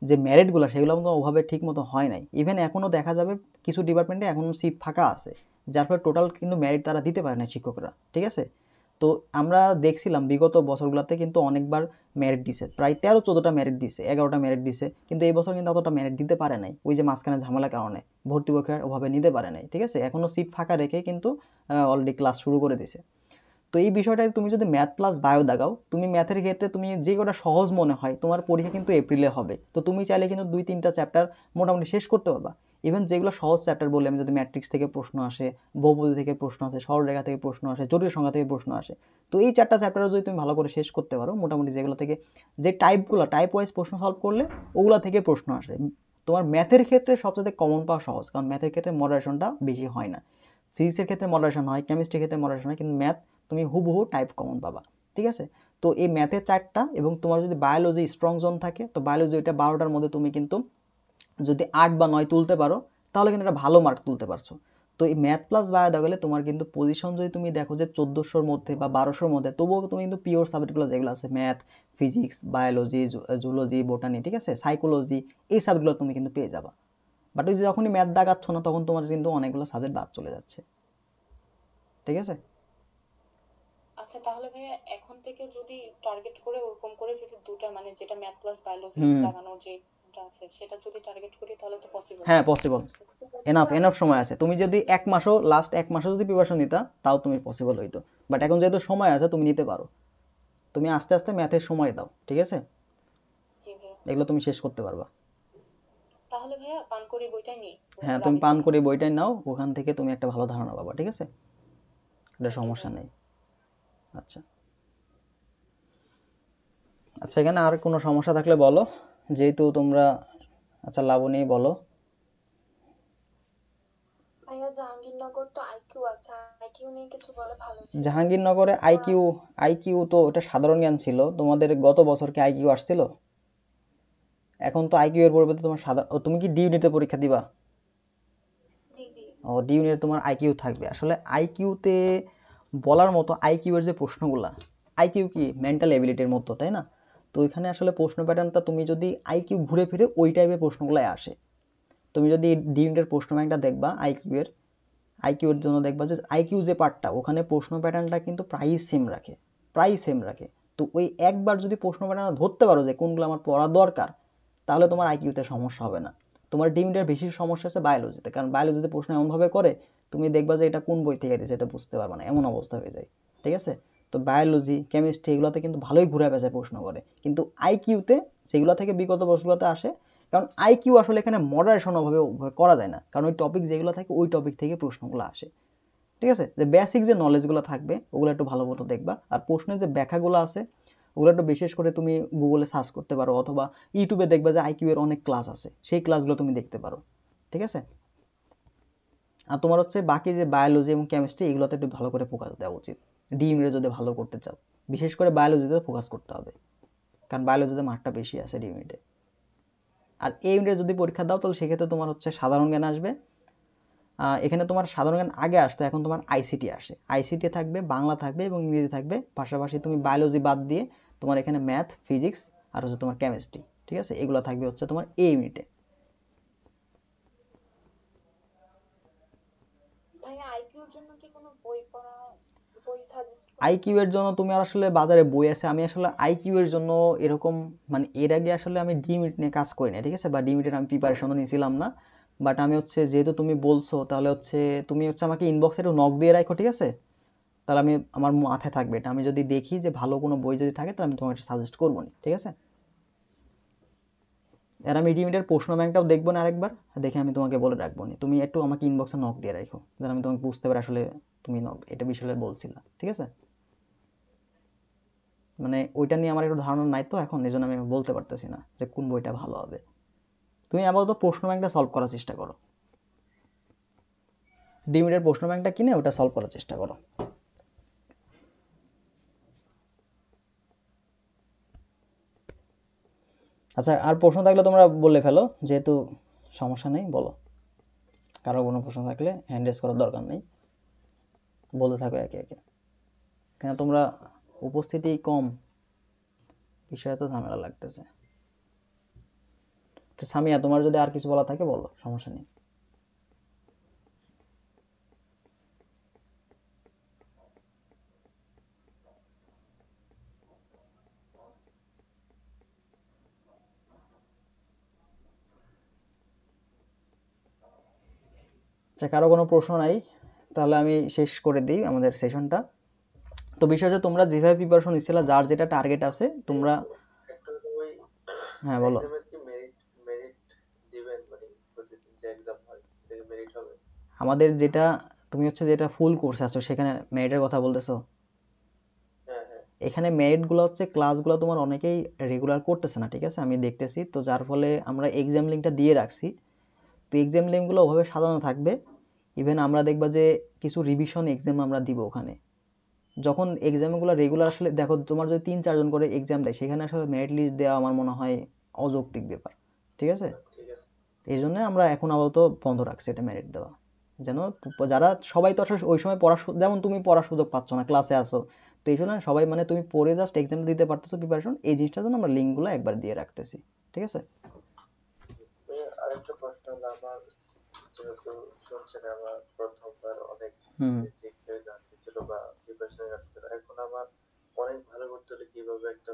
যে মেরিটগুলো সেগুলো কিন্তু ওভাবে ঠিক মতো হয় নাই। ইভেন এখনও দেখা যাবে কিছু ডিপার্টমেন্টে এখনও সিট ফাঁকা আছে, যার ফলে টোটাল কিন্তু মেরিট তারা দিতে পারে না শিক্ষকরা, ঠিক আছে। তো আমরা দেখছিলাম বিগত বছরগুলোতে কিন্তু অনেকবার মেরিট দিছে, প্রায় 13-14টা মেরিট দিছে, 11টা মেরিট দিছে, কিন্তু এই বছর কিন্তু অতটা মেরিট দিতে পারে নাই, ওই যে মাঝখানে ঝামেলার কারণে ভর্তি পরীক্ষার ওভাবে নিতে পারে নাই, ঠিক আছে। এখনও সিট ফাঁকা রেখে কিন্তু অলরেডি ক্লাস শুরু করে দিছে। তো এই বিষয়টায় তুমি যদি ম্যাথ প্লাস বায়ো দাগাও, তুমি ম্যাথের ক্ষেত্রে তুমি যে কটা সহজ মনে হয়, তোমার পরীক্ষা কিন্তু এপ্রিলে হবে, তো তুমি চাইলে কিন্তু 2-3টা চ্যাপ্টার মোটামুটি শেষ করতে পারবা। ইভেন যেগুলো সহজ চ্যাপ্টার বলে আমি, যদি ম্যাট্রিক্স থেকে প্রশ্ন আসে, বহুপদী থেকে প্রশ্ন আসে, সরলরেখা থেকে প্রশ্ন আসে, জটিল সংখ্যা থেকে প্রশ্ন আসে, তো এই 4টা চ্যাপ্টারও যদি তুমি ভালো করে শেষ করতে পারো, মোটামুটি যেগুলো থেকে যে টাইপগুলো টাইপ ওয়াইজ প্রশ্ন সলভ করলে ওগুলো থেকে প্রশ্ন আসে, তোমার ম্যাথের ক্ষেত্রে সবচেয়ে কমন পাওয়া সহজ, কারণ ম্যাথের ক্ষেত্রে মডারেশনটা বেশি হয় না। ফিজিক্সের ক্ষেত্রে মডারেশন হয়, কেমিস্ট্রির ক্ষেত্রে মডারেশন হয়, কিন্তু ম্যাথ তুমি হুবহু টাইপ কমন পাবা, ঠিক আছে। তো এই ম্যাথের 4টা এবং তোমার যদি বায়োলজি স্ট্রং জোন থাকে, তো বায়োলজি ওইটা 12টার মধ্যে তুমি কিন্তু যদি 8 বা 9 তুলতে পারো, তাহলে কিন্তু একটা ভালো মার্ক তুলতে পারছো। তো এই ম্যাথ প্লাস বায়ো দেখালে তোমার কিন্তু পজিশন যদি তুমি দেখো যে 1400-র মধ্যে বা 1200-র মধ্যে, তবুও তুমি কিন্তু পিওর সাবজেক্টগুলো যেগুলো আছে math, physics, biology, zoology, botany, ঠিক আছে, সাইকোলজি, এই সাবজেক্টগুলো তুমি কিন্তু পেয়ে যাবা। বাট ওই যে যখনই ম্যাথ দাগাচ্ছ না, তখন তোমার কিন্তু অনেকগুলো সাবজেক্ট বাদ চলে যাচ্ছে, ঠিক আছে। আচ্ছা তাহলে ভাইয়া এখন থেকে যদি টার্গেট করে ওরকম করে যদি দুটা মানে যেটা ম্যাথ প্লাস বায়োলজি হুম, দাগানোর যেটা আছে সেটা যদি টার্গেট করি তাহলে তো পসিবল। হ্যাঁ পসিবল, এনাফ সময় আছে। তুমি যদি লাস্ট এক মাসও যদি প্রিপারেশন নিতা, তাও তুমি পসিবল হইতো। বাট এখন যেহেতু সময় আছে, তুমি নিতে পারো। তুমি আস্তে আস্তে ম্যাথের সময় দাও, ঠিক আছে, জি ভাইয়া। এগুলো তুমি শেষ করতে পারবা। তাহলে ভাইয়া পানকড়ি বইটাই নেই হ্যাঁ তুমি রাবির পান জন্য। করে বইটাই নাও, ওখান থেকে তুমি একটা ভালো ধারণা পাবা, ঠিক আছে, এটা থ্যাংক ইউ সমস্যা ভাইয়া। নেই। আচ্ছা আচ্ছা, এখানে আর কোনো সমস্যা থাকলে বলো, যেহেতু তোমরা, আচ্ছা লাবণী বলো। ভাইয়া জাহাঙ্গীরনগর তো আইকিউ আছে, আইকিউ নিয়ে কিছু বলে ভালো ছিল। জাহাঙ্গীরনগরে আইকিউ, আইকিউ তো ওটা সাধারণ জ্ঞান ছিল, তোমাদের গত বছর কি আইকিউ আসছিল? এখন তো আইকিউ এর পরিবর্তে তোমার সাধারণ, তুমি কি ডি ইউনিটের পরীক্ষা দিবা? জি জি। ও ডি ইউনিটে তোমার আইকিউ থাকবে। আসলে আইকিউতে বলার মতো, আইকিউ এর যে প্রশ্নগুলা, আইকিউ কি মেন্টাল এবিলিটির মতো, তাই না? তো ওইখানে আসলে প্রশ্ন প্যাটার্নটা তুমি যদি আইকিউ ঘুরে ফিরে ওই টাইপের প্রশ্নগুলাই আসে। তুমি যদি ডি ইউনিটের প্রশ্ন ব্যাংকটা দেখবা আইকিউ এর জন্য দেখবা যে আইকিউ যে পার্টটা, ওখানে প্রশ্ন প্যাটার্নটা কিন্তু প্রায়ই সেম রাখে, প্রায়ই সেম রাখে। তো ওই একবার যদি প্রশ্ন প্যাটার্ন ধরতে পারো যে কোনগুলো আমার পড়া দরকার, তাহলে তোমার আইকিউতে সমস্যা হবে না। তোমার ডিমিটার বেশি সমস্যা হচ্ছে বায়োলজিতে, কারণ বায়োলজিতে প্রশ্ন এমনভাবে করে তুমি দেখবা যে এটা কোন বই থেকে দিয়েছে এটা বুঝতে পারবে না, এমন অবস্থা হয়ে যায়। ঠিক আছে, তো বায়োলজি, কেমিস্ট্রি এগুলোতে কিন্তু ভালোই ঘুরে পেঁচায় প্রশ্ন করে, কিন্তু আইকিউতে সেগুলো থেকে বিগত বছরগুলোতে আসে, কারণ আইকিউ আসলে এখানে মডারেশন ওভাবে করা যায় না, কারণ ওই টপিক যেগুলো থাকে ওই টপিক থেকে প্রশ্নগুলো আসে। ঠিক আছে, যে বেসিক যে নলেজগুলো থাকবে ওগুলো একটু ভালো মতো দেখবা, আর প্রশ্নের যে ব্যাখ্যাগুলো আছে ওগুলো একটু বিশেষ করে তুমি গুগলে সার্চ করতে পারো, অথবা ইউটিউবে দেখবা যে আইকিউ এর অনেক ক্লাস আছে, সেই ক্লাসগুলো তুমি দেখতে পারো। ঠিক আছে, আর তোমার হচ্ছে বাকি যে বায়োলজি এবং কেমিস্ট্রি এগুলোতে একটু ভালো করে ফোকাস দেওয়া উচিত, ডিএমইটা যদি ভালো করতে চাও, বিশেষ করে বায়োলজিতে ফোকাস করতে হবে, কারণ বায়োলজিতে মার্কটা বেশি আছে ডিএমইতে। আর এই ইউনিটে যদি পরীক্ষা দাও তাহলে সেক্ষেত্রে তোমার হচ্ছে সাধারণ জ্ঞান আসবে, এখানে তোমার সাধারণ জ্ঞান আগে আসতো, এখন তোমার আইসিটি আসে, আইসিটি থাকবে, বাংলা থাকবে এবং ইংরেজি থাকবে, পাশাপাশি তুমি বায়োলজি বাদ দিয়ে তোমার এখানে ম্যাথ, ফিজিক্স আর হচ্ছে তোমার কেমিস্ট্রি। ঠিক আছে, এগুলো থাকবে হচ্ছে তোমার এই ইউনিটে। ভাইয়া আইকিউর জন্য কি কোনো বই সাজেস্ট আইকিউ এর জন্য তুমি আর আসলে বাজারে বই আছে, আমি আসলে আইকিউ এর জন্য এরকম মানে এর আগে আসলে আমি ডিমিট নিয়ে কাজ করি না। ঠিক আছে, বা ডিমিটের আমি প্রিপারেশনও নিয়েছিলাম না, বাট আমি হচ্ছে যেহেতু তুমি বলছো তাহলে হচ্ছে তুমি হচ্ছে আমাকে ইনবক্সে একটু নক দিয়ে রাখো। ঠিক আছে, তাহলে আমি আমার মাথায় থাকবে এটা, আমি যদি দেখি যে ভালো কোনো বই যদি থাকে তাহলে আমি তোমাকে সাজেস্ট করবো না। ঠিক আছে, আর আমি ডিমিটের প্রশ্ন ব্যাংকটাও দেখবো না আরেকবার, দেখে আমি তোমাকে বলে রাখবো না, তুমি একটু আমাকে ইনবক্সে নক দিয়ে রাখো, যেন আমি তোমাকে বুঝতে পারি আসলে তুমি নক এটা বিষয়ে বলছিলা। ঠিক আছে, মানে ওইটা নিয়ে আমার একটু ধারণা নাই তো এখন, এই জন্য আমি বলতে পারতেছি না যে কোন বইটা ভালো হবে। তুমি আপাতত প্রশ্ন ব্যাংকটা সলভ করার চেষ্টা করো, ডিমিটের প্রশ্ন ব্যাংকটা কিনে ওটা সলভ করার চেষ্টা করো। আচ্ছা, আর প্রশ্ন থাকলে তোমরা বলে ফেলো, যেহেতু সমস্যা নেই, বলো। কারো কোনো প্রশ্ন থাকলে হ্যান্ড রেজ করার দরকার নেই, বলতে থাকো একে একে, কেন তোমরা উপস্থিতি কম, বিষয়ে তো ঝামেলা লাগতেছে। আচ্ছা সামিয়া, তোমার যদি আর কিছু বলা থাকে বলো, সমস্যা নেই। আচ্ছা, কারো কোনো প্রশ্ন নাই, তাহলে আমি শেষ করে দিই আমাদের সেশনটা। তো বিষয় হচ্ছে তোমরা যেভাবে প্রিপারেশন নিচ্ছিলে, যার যেটা টার্গেট আছে তোমরা, একটা ওই হ্যাঁ বলো। এক্সামের কি মেরিট মেরিট দিবেন, মানে প্রতিদিন যে এক্সাম হয় সেটা মেরিট হবে? আমাদের যেটা তুমি হচ্ছে যেটা ফুল কোর্স আছো সেখানে মেরিটের কথা বলতেছো? হ্যাঁ হ্যাঁ। এখানে মেরিটগুলো হচ্ছে ক্লাসগুলো তোমার অনেকেই রেগুলার করতেছে না। ঠিক আছে, আমি দেখতেছি, তো যার ফলে আমরা এক্সাম লিঙ্কটা দিয়ে রাখছি, তো এক্সাম লিঙ্কগুলো ওভাবে সাজানো থাকবে। ইভেন আমরা দেখবা যে কিছু রিভিশন এক্সাম আমরা দিব ওখানে, যখন এক্সামগুলো রেগুলার আসলে দেখো তোমার যদি 3-4 জন করে এক্সাম দেয় সেখানে আসলে মেরিট লিস্ট দেওয়া আমার মনে হয় অযৌক্তিক ব্যাপার। ঠিক আছে, ঠিক আছে। এই জন্য আমরা এখন আপাতত বন্ধ রাখছি এটা মেরিট দেওয়া, যেন যারা সবাই তো আসলে ওই সময় পড়া, যেমন তুমি পড়ার সুযোগ পাচ্ছ না, ক্লাসে আসো, তো এই জন্য সবাই মানে তুমি পড়ে জাস্ট এক্সামটা দিতে পারতেছো প্রিপারেশন, এই জিনিসটার জন্য আমরা লিঙ্কগুলো একবার দিয়ে রাখতেছি। ঠিক আছে, আরেকটা প্রশ্ন হলো, আমার যেহেতু শুনছেন আমার প্রথমবার অনেক হুম, বেসিক জানতে ছিল বা প্রিপারেশন জানতে ছিল, এখন আমার অনেক ভালো করতে হলে কিভাবে একটা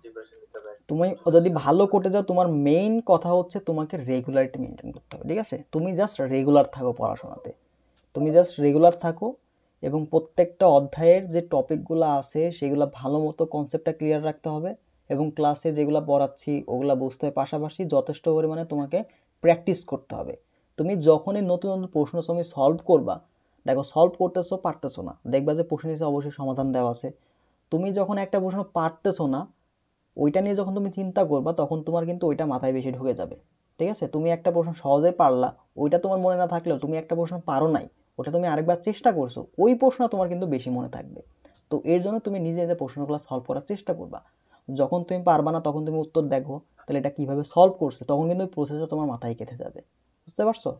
প্রিপারেশন নিতে হবে? তুমি যদি ভালো করতে যাও তোমার মেইন কথা হচ্ছে তোমাকে রেগুলারিটি মেনটেন করতে হবে। ঠিক আছে, তুমি জাস্ট রেগুলার থাকো পড়াশোনাতে, তুমি জাস্ট রেগুলার থাকো এবং প্রত্যেকটা অধ্যায়ের যে টপিকগুলো আছে সেগুলো ভালো মতো কনসেপ্টটা ক্লিয়ার রাখতে হবে, এবং ক্লাসে যেগুলো পড়াচ্ছি ওগুলো বুঝতে হবে, পাশাপাশি যথেষ্ট পরিমাণে তোমাকে প্র্যাকটিস করতে হবে। তুমি যখনই নতুন নতুন প্রশ্ন তুমি সলভ করবা, দেখো সলভ করতেছো পারতেছো না, দেখবা যে প্রশ্ন নিচে অবশ্যই সমাধান দেওয়া আছে, তুমি যখন একটা প্রশ্ন পারতেছো না ওইটা নিয়ে যখন তুমি চিন্তা করবা তখন তোমার কিন্তু ওইটা মাথায় বেশি ঢুকে যাবে। ঠিক আছে, তুমি একটা প্রশ্ন সহজে পারলা, ওইটা তোমার মনে না থাকলেও তুমি একটা প্রশ্ন পারো নাই, ওটা তুমি আরেকবার চেষ্টা করছো, ওই প্রশ্ন তোমার কিন্তু বেশি মনে থাকবে। তো এর জন্য তুমি নিজে নিজে প্রশ্নগুলো সলভ করার চেষ্টা করবা, যখন তুমি পারবা না তখন তুমি উত্তর দেখো তাহলে এটা কিভাবে সলভ করছে, তখন কিন্তু ওই প্রসেসটা তোমার মাথায় গেঁথে যাবে। বুঝতে পারছো?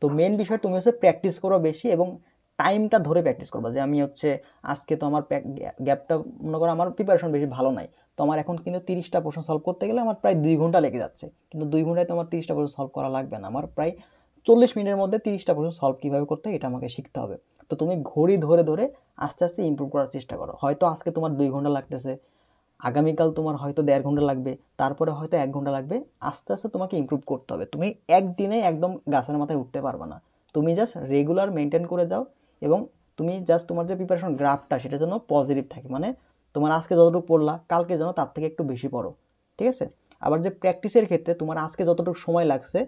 তো মেন বিষয় তুমি হচ্ছে প্র্যাকটিস করো বেশি, এবং টাইমটা ধরে প্র্যাকটিস করবা, যে আমি হচ্ছে আজকে তো আমার গ্যাপটা মনে করো আমার প্রিপারেশন বেশি ভালো নাই, তো আমার এখন কিন্তু 30টা প্রশ্ন সলভ করতে গেলে আমার প্রায় 2 ঘন্টা লেগে যাচ্ছে, কিন্তু 2 ঘন্টায় তো আমার 30টা প্রশ্ন সলভ করা লাগবে না, আমার প্রায় মিনিটের মধ্যে 30টা কোশ্চেন সলভ কীভাবে করতে হয় এটা আমাকে শিখতে হবে। তো তুমি ঘড়ি ধরে ধরে আস্তে আস্তে ইমপ্রুভ করার চেষ্টা করো। হয়তো আজকে তোমার 2 ঘন্টা লাগতেছে, আগামীকাল তোমার হয়তো 1.5 ঘন্টা লাগবে, তারপরে হয়তো 1 ঘন্টা লাগবে। আস্তে আস্তে তোমাকে ইমপ্রুভ করতে হবে। তুমি একদিনে একদম গাছের মাথায় উঠতে পারবে না। তুমি জাস্ট রেগুলার মেনটেন করে যাও এবং তুমি জাস্ট তোমার যে প্রিপারেশন গ্রাফটা সেটা যেন পজিটিভ থাকে, মানে তোমার আজকে যতটুকু পড়লা কালকে যেন তার থেকে একটু বেশি পড়ো, ঠিক আছে? আবার যে প্র্যাকটিসের ক্ষেত্রে তোমার আজকে যতটুকু সময় লাগছে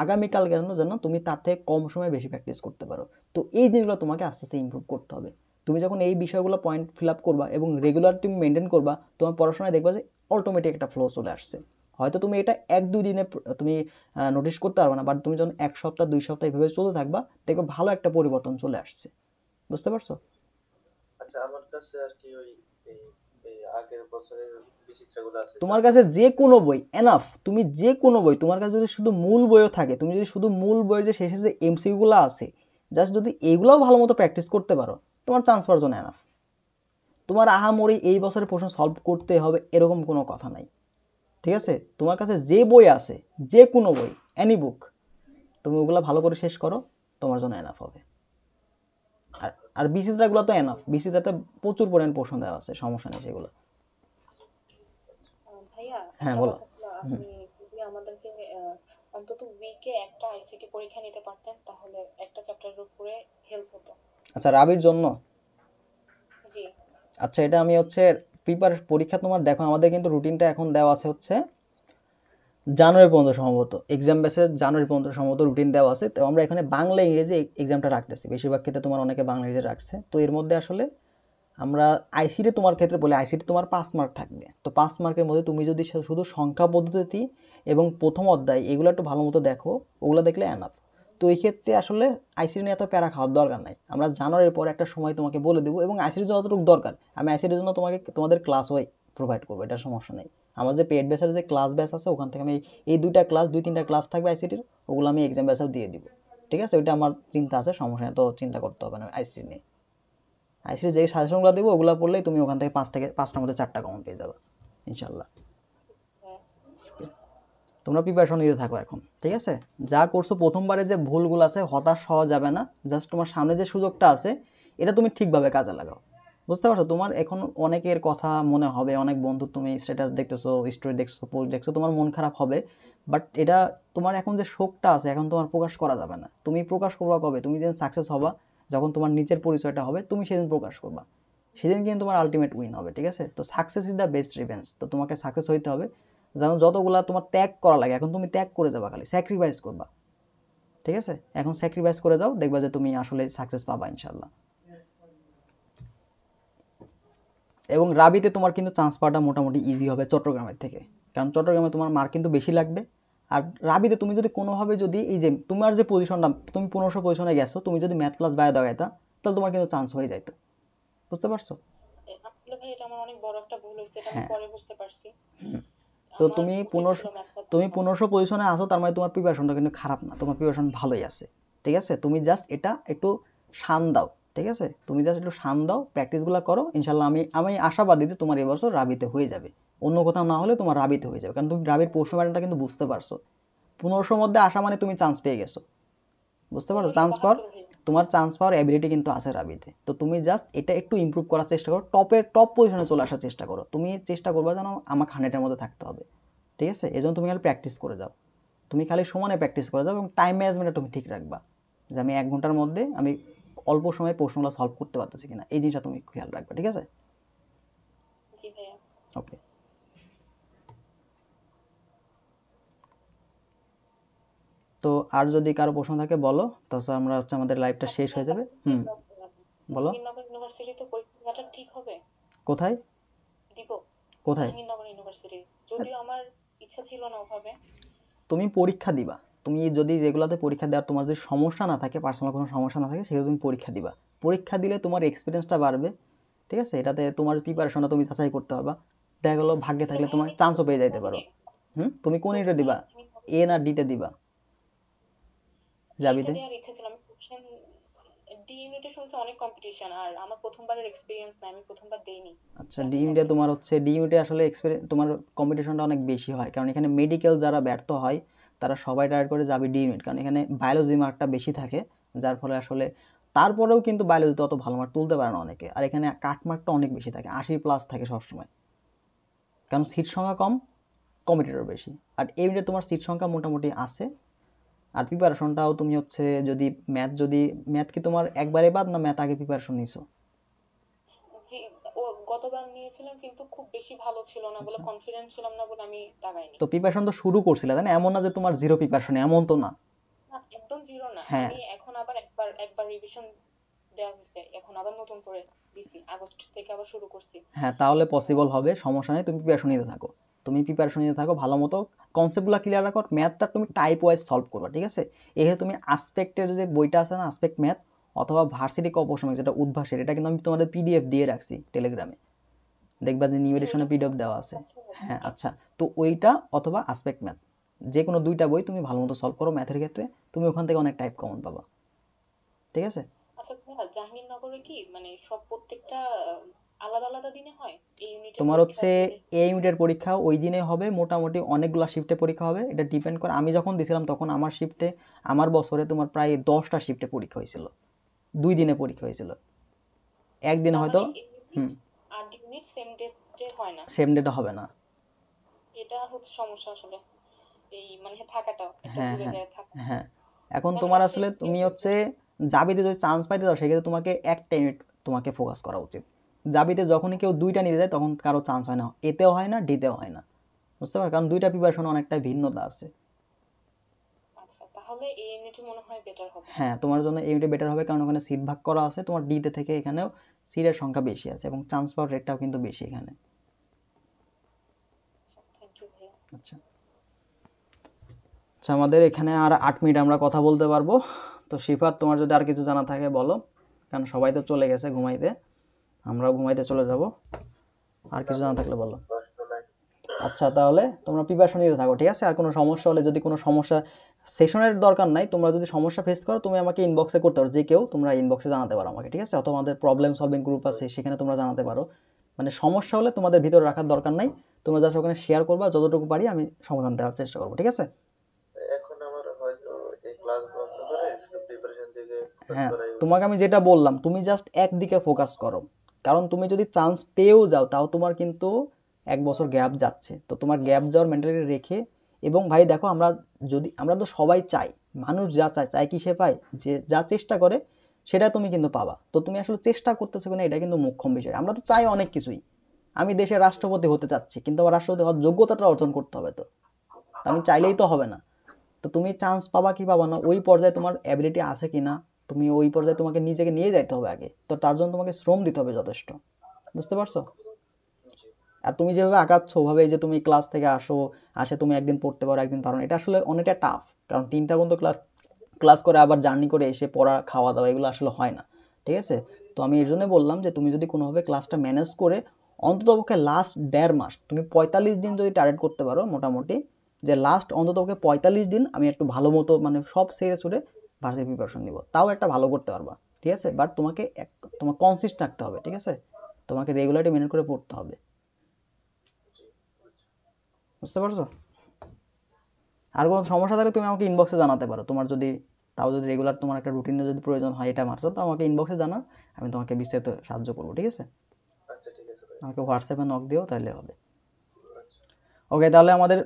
আগামীকালকে যেন তুমি তার থেকে কম সময়ে বেশি প্র্যাকটিস করতে পারো। তো এই জিনিসগুলো তোমাকে আস্তে আস্তে ইমপ্রুভ করতে হবে। তুমি যখন এই বিষয়গুলো পয়েন্ট ফিল আপ করবা এবং রেগুলার তুমি মেনটেন করবা, তোমার পড়াশোনায় দেখবা যে অটোমেটিক একটা ফ্লো চলে আসছে। হয়তো তুমি এটা 1-2 দিনে তুমি নোটিস করতে পারবে না, বাট তুমি যখন 1 সপ্তাহ 2 সপ্তাহ এভাবে চলতে থাকবা দেখবে ভালো একটা পরিবর্তন চলে আসছে। বুঝতে পারছো? আচ্ছা, আমার কাছে আর কি ওই এই এই আগের বছরের বিচিত্রগুলো আছে। তোমার কাছে যে কোনো বই এনাফ, তুমি যে কোনো বই, তোমার কাছে যদি শুধু মূল বইও থাকে, তুমি যদি শুধু মূল বইয়ের যে শেষে যে এমসিকিউগুলো আছে জাস্ট যদি এইগুলোও ভালো মতো প্র্যাকটিস করতে পারো তোমার চান্স পাওয়ার জন্য এনাফ। তোমার আহামরি এই বছরের প্রশ্ন সলভ করতে হবে এরকম কোনো কথা নাই, ঠিক আছে? তোমার কাছে যে বই আছে, যে কোনো বই, এনি বুক, তুমি ওগুলো ভালো করে শেষ করো, তোমার জন্য এনাফ হবে। আর আর বিচিত্রাগুলো তো এনাফ, বিচিত্রাতে প্রচুর পরিমাণ প্রশ্ন দেওয়া আছে, সমস্যা নেই সেগুলো। ভাইয়া হ্যাঁ একটা বলো। কথা ছিল, আপনি যদি আমাদেরকে অন্তত উইকে একটা আইসিটি পরীক্ষা নিতে পারতেন তাহলে একটা চ্যাপ্টারের উপরে হেল্প হতো। আচ্ছা রাবির জন্য, জি আচ্ছা এটা আমি হচ্ছে পরীক্ষা তোমার দেখো আমাদের কিন্তু রুটিনটা এখন দেওয়া আছে হচ্ছে জানুয়ারি পর্যন্ত সম্ভবত, এক্সাম বেসের জানুয়ারি পর্যন্ত সম্ভবত রুটিন দেওয়া আছে। তো আমরা এখানে বাংলা ইংরেজি এক্সামটা রাখতেছি, বেশিরভাগ ক্ষেত্রে তোমার অনেকে বাংলা ইংরেজি রাখছে। তো এর মধ্যে আসলে আমরা আইসিটি তোমার ক্ষেত্রে বলি আইসিটি তোমার 5 মার্ক থাকবে। তো 5 মার্কের মধ্যে তুমি যদি শুধু সংখ্যা পদ্ধতি এবং প্রথম অধ্যায় এগুলো একটু ভালো মতো দেখো, ওগুলো দেখলে এনাফ। তো এই ক্ষেত্রে আসলে আইসিটি নিয়ে এত প্যারা খাওয়ার দরকার নাই। আমরা জানুয়ারির পর একটা সময় তোমাকে বলে দেবো এবং আইসিটি যতটুকু দরকার আমি আইসিটির জন্য তোমাদের ক্লাস ওয়াই প্রোভাইড করবো, এটা সমস্যা নেই। আমার যে পেড বেসের যে ক্লাস ব্যাচ আছে ওখান থেকে আমি এই 2-3টা ক্লাস থাকবে আইসিটির, ওগুলো আমি এক্সাম ব্যাচেও দিয়ে দিব, ঠিক আছে? ওইটা আমার চিন্তা আছে, সমস্যা নেই, তো চিন্তা করতে হবে না আইসিটি নিয়ে। আইসিটি যে সাজেশনগুলো দেবো ওগুলো পড়লেই তুমি ওখান থেকে 5টার মধ্যে 4টা কমন পেয়ে যাবে ইনশাল্লাহ। তোমরা প্রিপারেশন নিতে থাকো এখন, ঠিক আছে? যা করছো প্রথমবারে যে ভুলগুলো আছে হতাশ হওয়া যাবে না, জাস্ট তোমার সামনে যে সুযোগটা আছে এটা তুমি ঠিকভাবে কাজে লাগাও। বুঝতে পারছো? তোমার এখন অনেকের কথা মনে হবে, অনেক বন্ধু তুমি স্ট্যাটাস দেখতেছো, স্টোরি দেখছো, পোস্ট দেখছো, তোমার মন খারাপ হবে, বাট এটা তোমার এখন যে শোকটা আছে এখন তোমার প্রকাশ করা যাবে না। তুমি প্রকাশ করবা কবে? তুমি যেদিন সাকসেস হবা, যখন তোমার নিচের পরিচয়টা হবে তুমি সেদিন প্রকাশ করবা, সেদিন কিন্তু তোমার আলটিমেট উইন হবে, ঠিক আছে? তো success is the best revenge. তো তোমাকে সাকসেস হইতে হবে, জানো যতগুলা তোমার ত্যাগ করা লাগে এখন তুমি ত্যাগ করে যাবা, খালি স্যাক্রিফাইস করবা, ঠিক আছে? এখন স্যাক্রিফাইস করে যাও, দেখবা যে তুমি আসলে সাকসেস পাবা ইনশাল্লাহ। এবং রাবিতে তোমার কিন্তু চান্স পাওয়াটা মোটামুটি ইজি হবে চট্টগ্রামের থেকে, কারণ চট্টগ্রামে তোমার মার্ক কিন্তু বেশি লাগবে। আর রাবিতে তুমি যদি কোনোভাবে যদি এই যে তোমার যে পজিশনটা তুমি 1500 পজিশনে গেছো, তুমি যদি ম্যাথ প্লাস বায়ো দাগাইতা তাহলে তোমার কিন্তু চান্স হয়ে যাইতো। বুঝতে পারছো? আসলে ভাই এটা আমার অনেক বড় একটা ভুল হয়েছে, এটা আমি হ্যাঁ। পরে বুঝতে পারছি। তো আমার তুমি উচিত 1500 ছিল ম্যাথটা তুমি 1500 পজিশনে আসো, তার মানে তোমার প্রিপারেশনটা কিন্তু খারাপ না, তোমার প্রিপারেশন ভালোই আছে, ঠিক আছে? তুমি জাস্ট এটা একটু শান দাও, ঠিক আছে? তুমি জাস্ট একটু শান দাও, প্র্যাকটিসগুলো করো, ইনশাল্লাহ আমি আশাবাদী যে তোমার এবছর রাবিতে হয়ে যাবে। অন্য কোথাও না হলে তোমার রাবিতে হয়ে যাবে, কারণ তুমি রাবির প্রশ্ন প্যাটার্নটা কিন্তু বুঝতে পারছো। 1500 মধ্যে আসা মানে তুমি চান্স পেয়ে গেছো। বুঝতে পারছো? চান্স পাওয়ার, 1572 হয়ে তোমার চান্স পাওয়ার অ্যাবিলিটি কিন্তু আছে রাবিতে। তো তুমি জাস্ট এটা একটু ইমপ্রুভ করার চেষ্টা করো, টপ পজিশনে চলে আসার চেষ্টা করো। তুমি চেষ্টা করবে যেন আমাকে 100-এর মধ্যে থাকতে হবে, ঠিক আছে? এই জন্য তুমি খালি প্র্যাকটিস করে যাও, তুমি খালি সমানে প্র্যাকটিস করে যাও এবং টাইম ম্যানেজমেন্টটা তুমি ঠিক রাখবা, যে আমি 1 ঘন্টার মধ্যে আমি অল্প সময়ে প্রশ্নগুলো সলভ করতে পারতেছি কিনা, এই জিনিসটা তুমি খেয়াল রাখবা, ঠিক আছে? জি ভাইয়া। ওকে। তো আর যদি কারো প্রশ্ন থাকে বলো, তাহলে আমরা হচ্ছে আমাদের লাইভটা শেষ হয়ে যাবে। বলো। জাহাঙ্গীরনগর ইউনিভার্সিটিতে পরীক্ষাটা ঠিক হবে? কোথায় দিব? কোথায় জাহাঙ্গীরনগর ইউনিভার্সিটি, যদিও আমার ইচ্ছা ছিল না ওভাবে। তুমি পরীক্ষা দিবা, তুমি যদি যেগুলোতে পরীক্ষা দেওয়ার তোমার যদি সমস্যা না থাকে, পার্সোনাল কোনো সমস্যা না থাকে, সেগুলো তুমি পরীক্ষা দিবা। পরীক্ষা দিলে তোমার এক্সপিরিয়েন্সটা বাড়বে, ঠিক আছে? এটাতে তোমার প্রিপারেশনটা তুমি যাচাই করতে পারবা, দেখা গেলো ভাগ্যে থাকলে তোমার চান্সও পেয়ে যাইতে পারো। তুমি কোন ইউনিটে দিবা, এ না ডিতে দিবা যাবিতে? দেওয়ার ইচ্ছা ছিল। আমি কোশ্চেন ডি ইউনিটে শুনছি অনেক কম্পিটিশন, আর আমার প্রথমবারের এক্সপিরিয়েন্স নাই, আমি প্রথমবার দেইনি। আচ্ছা ডি ইউনিটে তোমার হচ্ছে ডি ইউনিটে আসলে তোমার কম্পিটিশনটা অনেক বেশি হয়, কারণ এখানে মেডিকেল যারা ব্যর্থ হয় তারা সবাই টার্গেট করে যাবে ডি ইউনিট, কারণ এখানে বায়োলজি মার্কটা বেশি থাকে, যার ফলে আসলে তারপরেও কিন্তু বায়োলজিতে অত ভালো মার্ক তুলতে পারে না অনেকে। আর এখানে কাট মার্কটা অনেক বেশি থাকে, 80+ থাকে সবসময়, কারণ সিট সংখ্যা কম, কম্পিটিটর বেশি। আর এই ইউনিটে তোমার সিট সংখ্যা মোটামুটি আছে। আর প্রিপারেশনটাও তুমি হচ্ছে যদি ম্যাথ কি তোমার একবারে বাদ না ম্যাথ আগে প্রিপারেশন নিছো? জি, ও গতবার নিয়েছিলাম কিন্তু খুব বেশি ভালো ছিল না বলে, আচ্ছা। কনফিডেন্ট ছিলাম না বলে আমি দাগাইনি। তো প্রিপারেশন তো শুরু করছিলে তাই না? এমন না যে তোমার জিরো প্রিপারেশন, এমন তো না। না, একদম জিরো না। হ্যাঁ আমি এখন আবার একবার রিভিশন দেওয়া হয়েছে, এখন আবার নতুন করে দিছি, আগস্ট থেকে আবার শুরু করছি। হ্যাঁ, তাহলে পসিবল হবে, সমস্যা নেই। তুমি প্রিপারেশন নিতে থাকো ভালো মতো, কনসেপ্টগুলো ক্লিয়ার রাখো। ম্যাথটা তুমি টাইপ ওয়াইজ সলভ করবা, ঠিক আছে? এখানে তুমি আসপেক্টের যে বইটা আছে না, আসপেক্ট ম্যাথ অথবা ভার্সিটি কপোসময় যেটা উদ্ভাসের, এটা কিন্তু আমি তোমাদের পিডিএফ দিয়ে রাখছি টেলিগ্রামে, দেখবা যে নিউ এডিশনে পিডিএফ দেওয়া আছে। হ্যাঁ আচ্ছা, তো ওইটা অথবা আসপেক্ট ম্যাথ, যে কোনো দুইটা বই তুমি ভালো মতো সলভ করো ম্যাথের ক্ষেত্রে, তুমি ওখান থেকে অনেক টাইপ কমন পাবা, ঠিক আছে? আচ্ছা ভাইয়া, জাহাঙ্গীরনগরে কি মানে সব প্রত্যেকটা আলাদা আলাদা দিনে হয় এই ইউনিটের তোমার পরীক্ষা? হচ্ছে এই ইউনিটের পরীক্ষা ওই দিনে হবে, মোটামুটি অনেকগুলো শিফটে পরীক্ষা হবে, এটা ডিপেন্ড করে। আমি যখন দিয়েছিলাম তখন আমার বছরে তোমার প্রায় 10টা শিফটে পরীক্ষা হয়েছিল, 2 দিনে পরীক্ষা হয়েছিল, একদিনে তার হয়তো মানে এই ইউনিট আর ইউনিট সেম ডেটে হয় না? সেম ডেটা হবে না। এটা হচ্ছে সমস্যা আসলে, এই মানে থাকাটা একটা হ্যাঁ দূরে হ্যাঁ যায় থাকা। হ্যাঁ, এখন কারণ তোমার রাজশাহী আসলে থেকে তুমি বলছে হচ্ছে জাবিতে যদি চান্স পাইতে যাও সেক্ষেত্রে তোমাকে একটা ইউনিট তোমাকে ফোকাস করা উচিত। জাবিতে যখনই কেউ 2টা নিতে যায় তখন কারো চান্স হয় না, এতেও হয় না ডিতেও হয় না, বুঝতে পারো? কারণ 2টা প্রিপারেশন অনেকটা ভিন্নতা আছে। আচ্ছা, তাহলে এই ইউনিটই মনে হয় বেটার হবে। হ্যাঁ, তোমার জন্য এই ইউনিটে বেটার হবে, কারণ ওখানে সিট ভাগ করা আছে তোমার ডিতে থেকে, এখানেও সিটের সংখ্যা বেশি আছে এবং চান্স পাওয়ার রেটটাও কিন্তু বেশি এখানে। আচ্ছা, থ্যাংক ইউ ভাইয়া। আচ্ছা আচ্ছা, আমাদের এখানে আর 8 মিনিট আমরা কথা বলতে পারবো। তো শিফাত, তোমার যদি আর কিছু জানা থাকে বলো, কারণ সবাই তো চলে গেছে ঘুমাইতে, আমরাও ঘুমাইতে চলে যাব। আর কিছু জানা থাকলে বলো। কষ্ট নাই। আচ্ছা, তাহলে তোমরা প্রিপারেশন নিতে থাকো, ঠিক আছে? আর কোনো সমস্যা হলে, যদি কোনো সমস্যা, সেশনের দরকার নাই, তোমরা যদি সমস্যা ফেস করো তুমি আমাকে ইনবক্সে করতে পারো, যে কেউ তোমরা ইনবক্সে জানাতে পারো আমাকে, ঠিক আছে? অথবা আমাদের প্রবলেম সলভিং গ্রুপ আছে, সেখানে তোমরা জানাতে পারো। মানে সমস্যা হলে তোমাদের ভিতরে রাখার দরকার নাই, তোমরা জাস্ট ওখানে শেয়ার করবা, যতটুকু পারি আমি সমাধান দেওয়ার চেষ্টা করবো, ঠিক আছে? এখন আমার হয়তো এই ক্লাস বন্ধ করে শুধু প্রিপারেশন দিকে ফোকাস হ্যাঁ, করাই উচিত। তোমাকে আমি যেটা বললাম, তুমি জাস্ট একদিকে ফোকাস করো, কারণ তুমি যদি চান্স পেয়েও যাও তাও তোমার কিন্তু 1 বছর গ্যাপ যাচ্ছে। তো তোমার গ্যাপ যাওয়ার মেন্টালিটি রেখে, এবং ভাই দেখো, আমরা তো সবাই চাই, মানুষ যা চায় কি সে পায়? যে যা চেষ্টা করে সেটা তুমি কিন্তু পাবা। তো তুমি আসলে চেষ্টা করতেছো কিনা এটা কিন্তু মুখ্য বিষয়। আমরা তো চাই অনেক কিছুই, আমি দেশের রাষ্ট্রপতি হতে চাচ্ছি, কিন্তু আমার রাষ্ট্রপতি হওয়ার যোগ্যতাটা অর্জন করতে হবে। তো আমি চাইলেই তো হবে না। তো তুমি চান্স পাবা কি পাবা না, ওই পর্যায়ে তোমার অ্যাবিলিটি আছে কি না, তুমি ওই পর্যায়ে তোমাকে নিজেকে নিয়ে যাইতে হবে আগে। তো তার জন্য তোমাকে শ্রম দিতে হবে যথেষ্ট, বুঝতে পারছো? জি। আর তুমি যেভাবে আগাচ্ছ ওভাবে, যে তুমি ক্লাস থেকে আসে তুমি একদিন পড়তে পারো একদিন পারো না, এটা আসলে অনেকটা টাফ। কারণ 3টা পর্যন্ত ক্লাস করে আবার জার্নি করে এসে পড়া খাওয়া দাওয়া এগুলো আসলে হয় না, ঠিক আছে? তো আমি এর জন্য বললাম যে তুমি যদি কোনোভাবে ক্লাসটা ম্যানেজ করে অন্ততপক্ষে লাস্ট 1.5 মাস তুমি 45 দিন যদি টার্গেট করতে পারো মোটামুটি, যে লাস্ট অন্ততপক্ষে 45 দিন আমি একটু ভালো মতো মানে সব সেরে সুরে ভার্সিটি প্রিপারেশন নিব, তাও একটা ভালো করতে পারবা, ঠিক আছে? বাট তোমার কনসিস্ট থাকতে হবে, ঠিক আছে? তোমাকে রেগুলারলি মেনটেন করে পড়তে হবে, বুঝতে পারছো? আর কোনো সমস্যা থাকলে তুমি আমাকে ইনবক্সে জানাতে পারো, তোমার যদি যদি রেগুলার তোমার একটা রুটিনে যদি প্রয়োজন হয় এটা মারছো, তো আমাকে ইনবক্সে জানাও, আমি তোমাকে বিস্তারিত সাহায্য করবো, ঠিক আছে? আচ্ছা ঠিক আছে ভাই। আমাকে হোয়াটসঅ্যাপে নক দিও, তাহলে হবে। আচ্ছা। ওকে, তাহলে আমাদের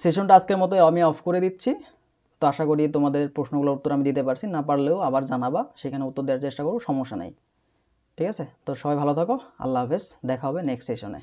সেশনটা আজকের মতো আমি অফ করে দিচ্ছি। তো আশা করি তোমাদের প্রশ্নগুলোর উত্তর আমি দিতে পারছি, না পারলেও আবার জানাবা, সেখানে উত্তর দেওয়ার চেষ্টা করবো, সমস্যা নেই, ঠিক আছে? তো সবাই ভালো থাকো, আল্লাহ হাফেজ, দেখা হবে নেক্সট সেশনে।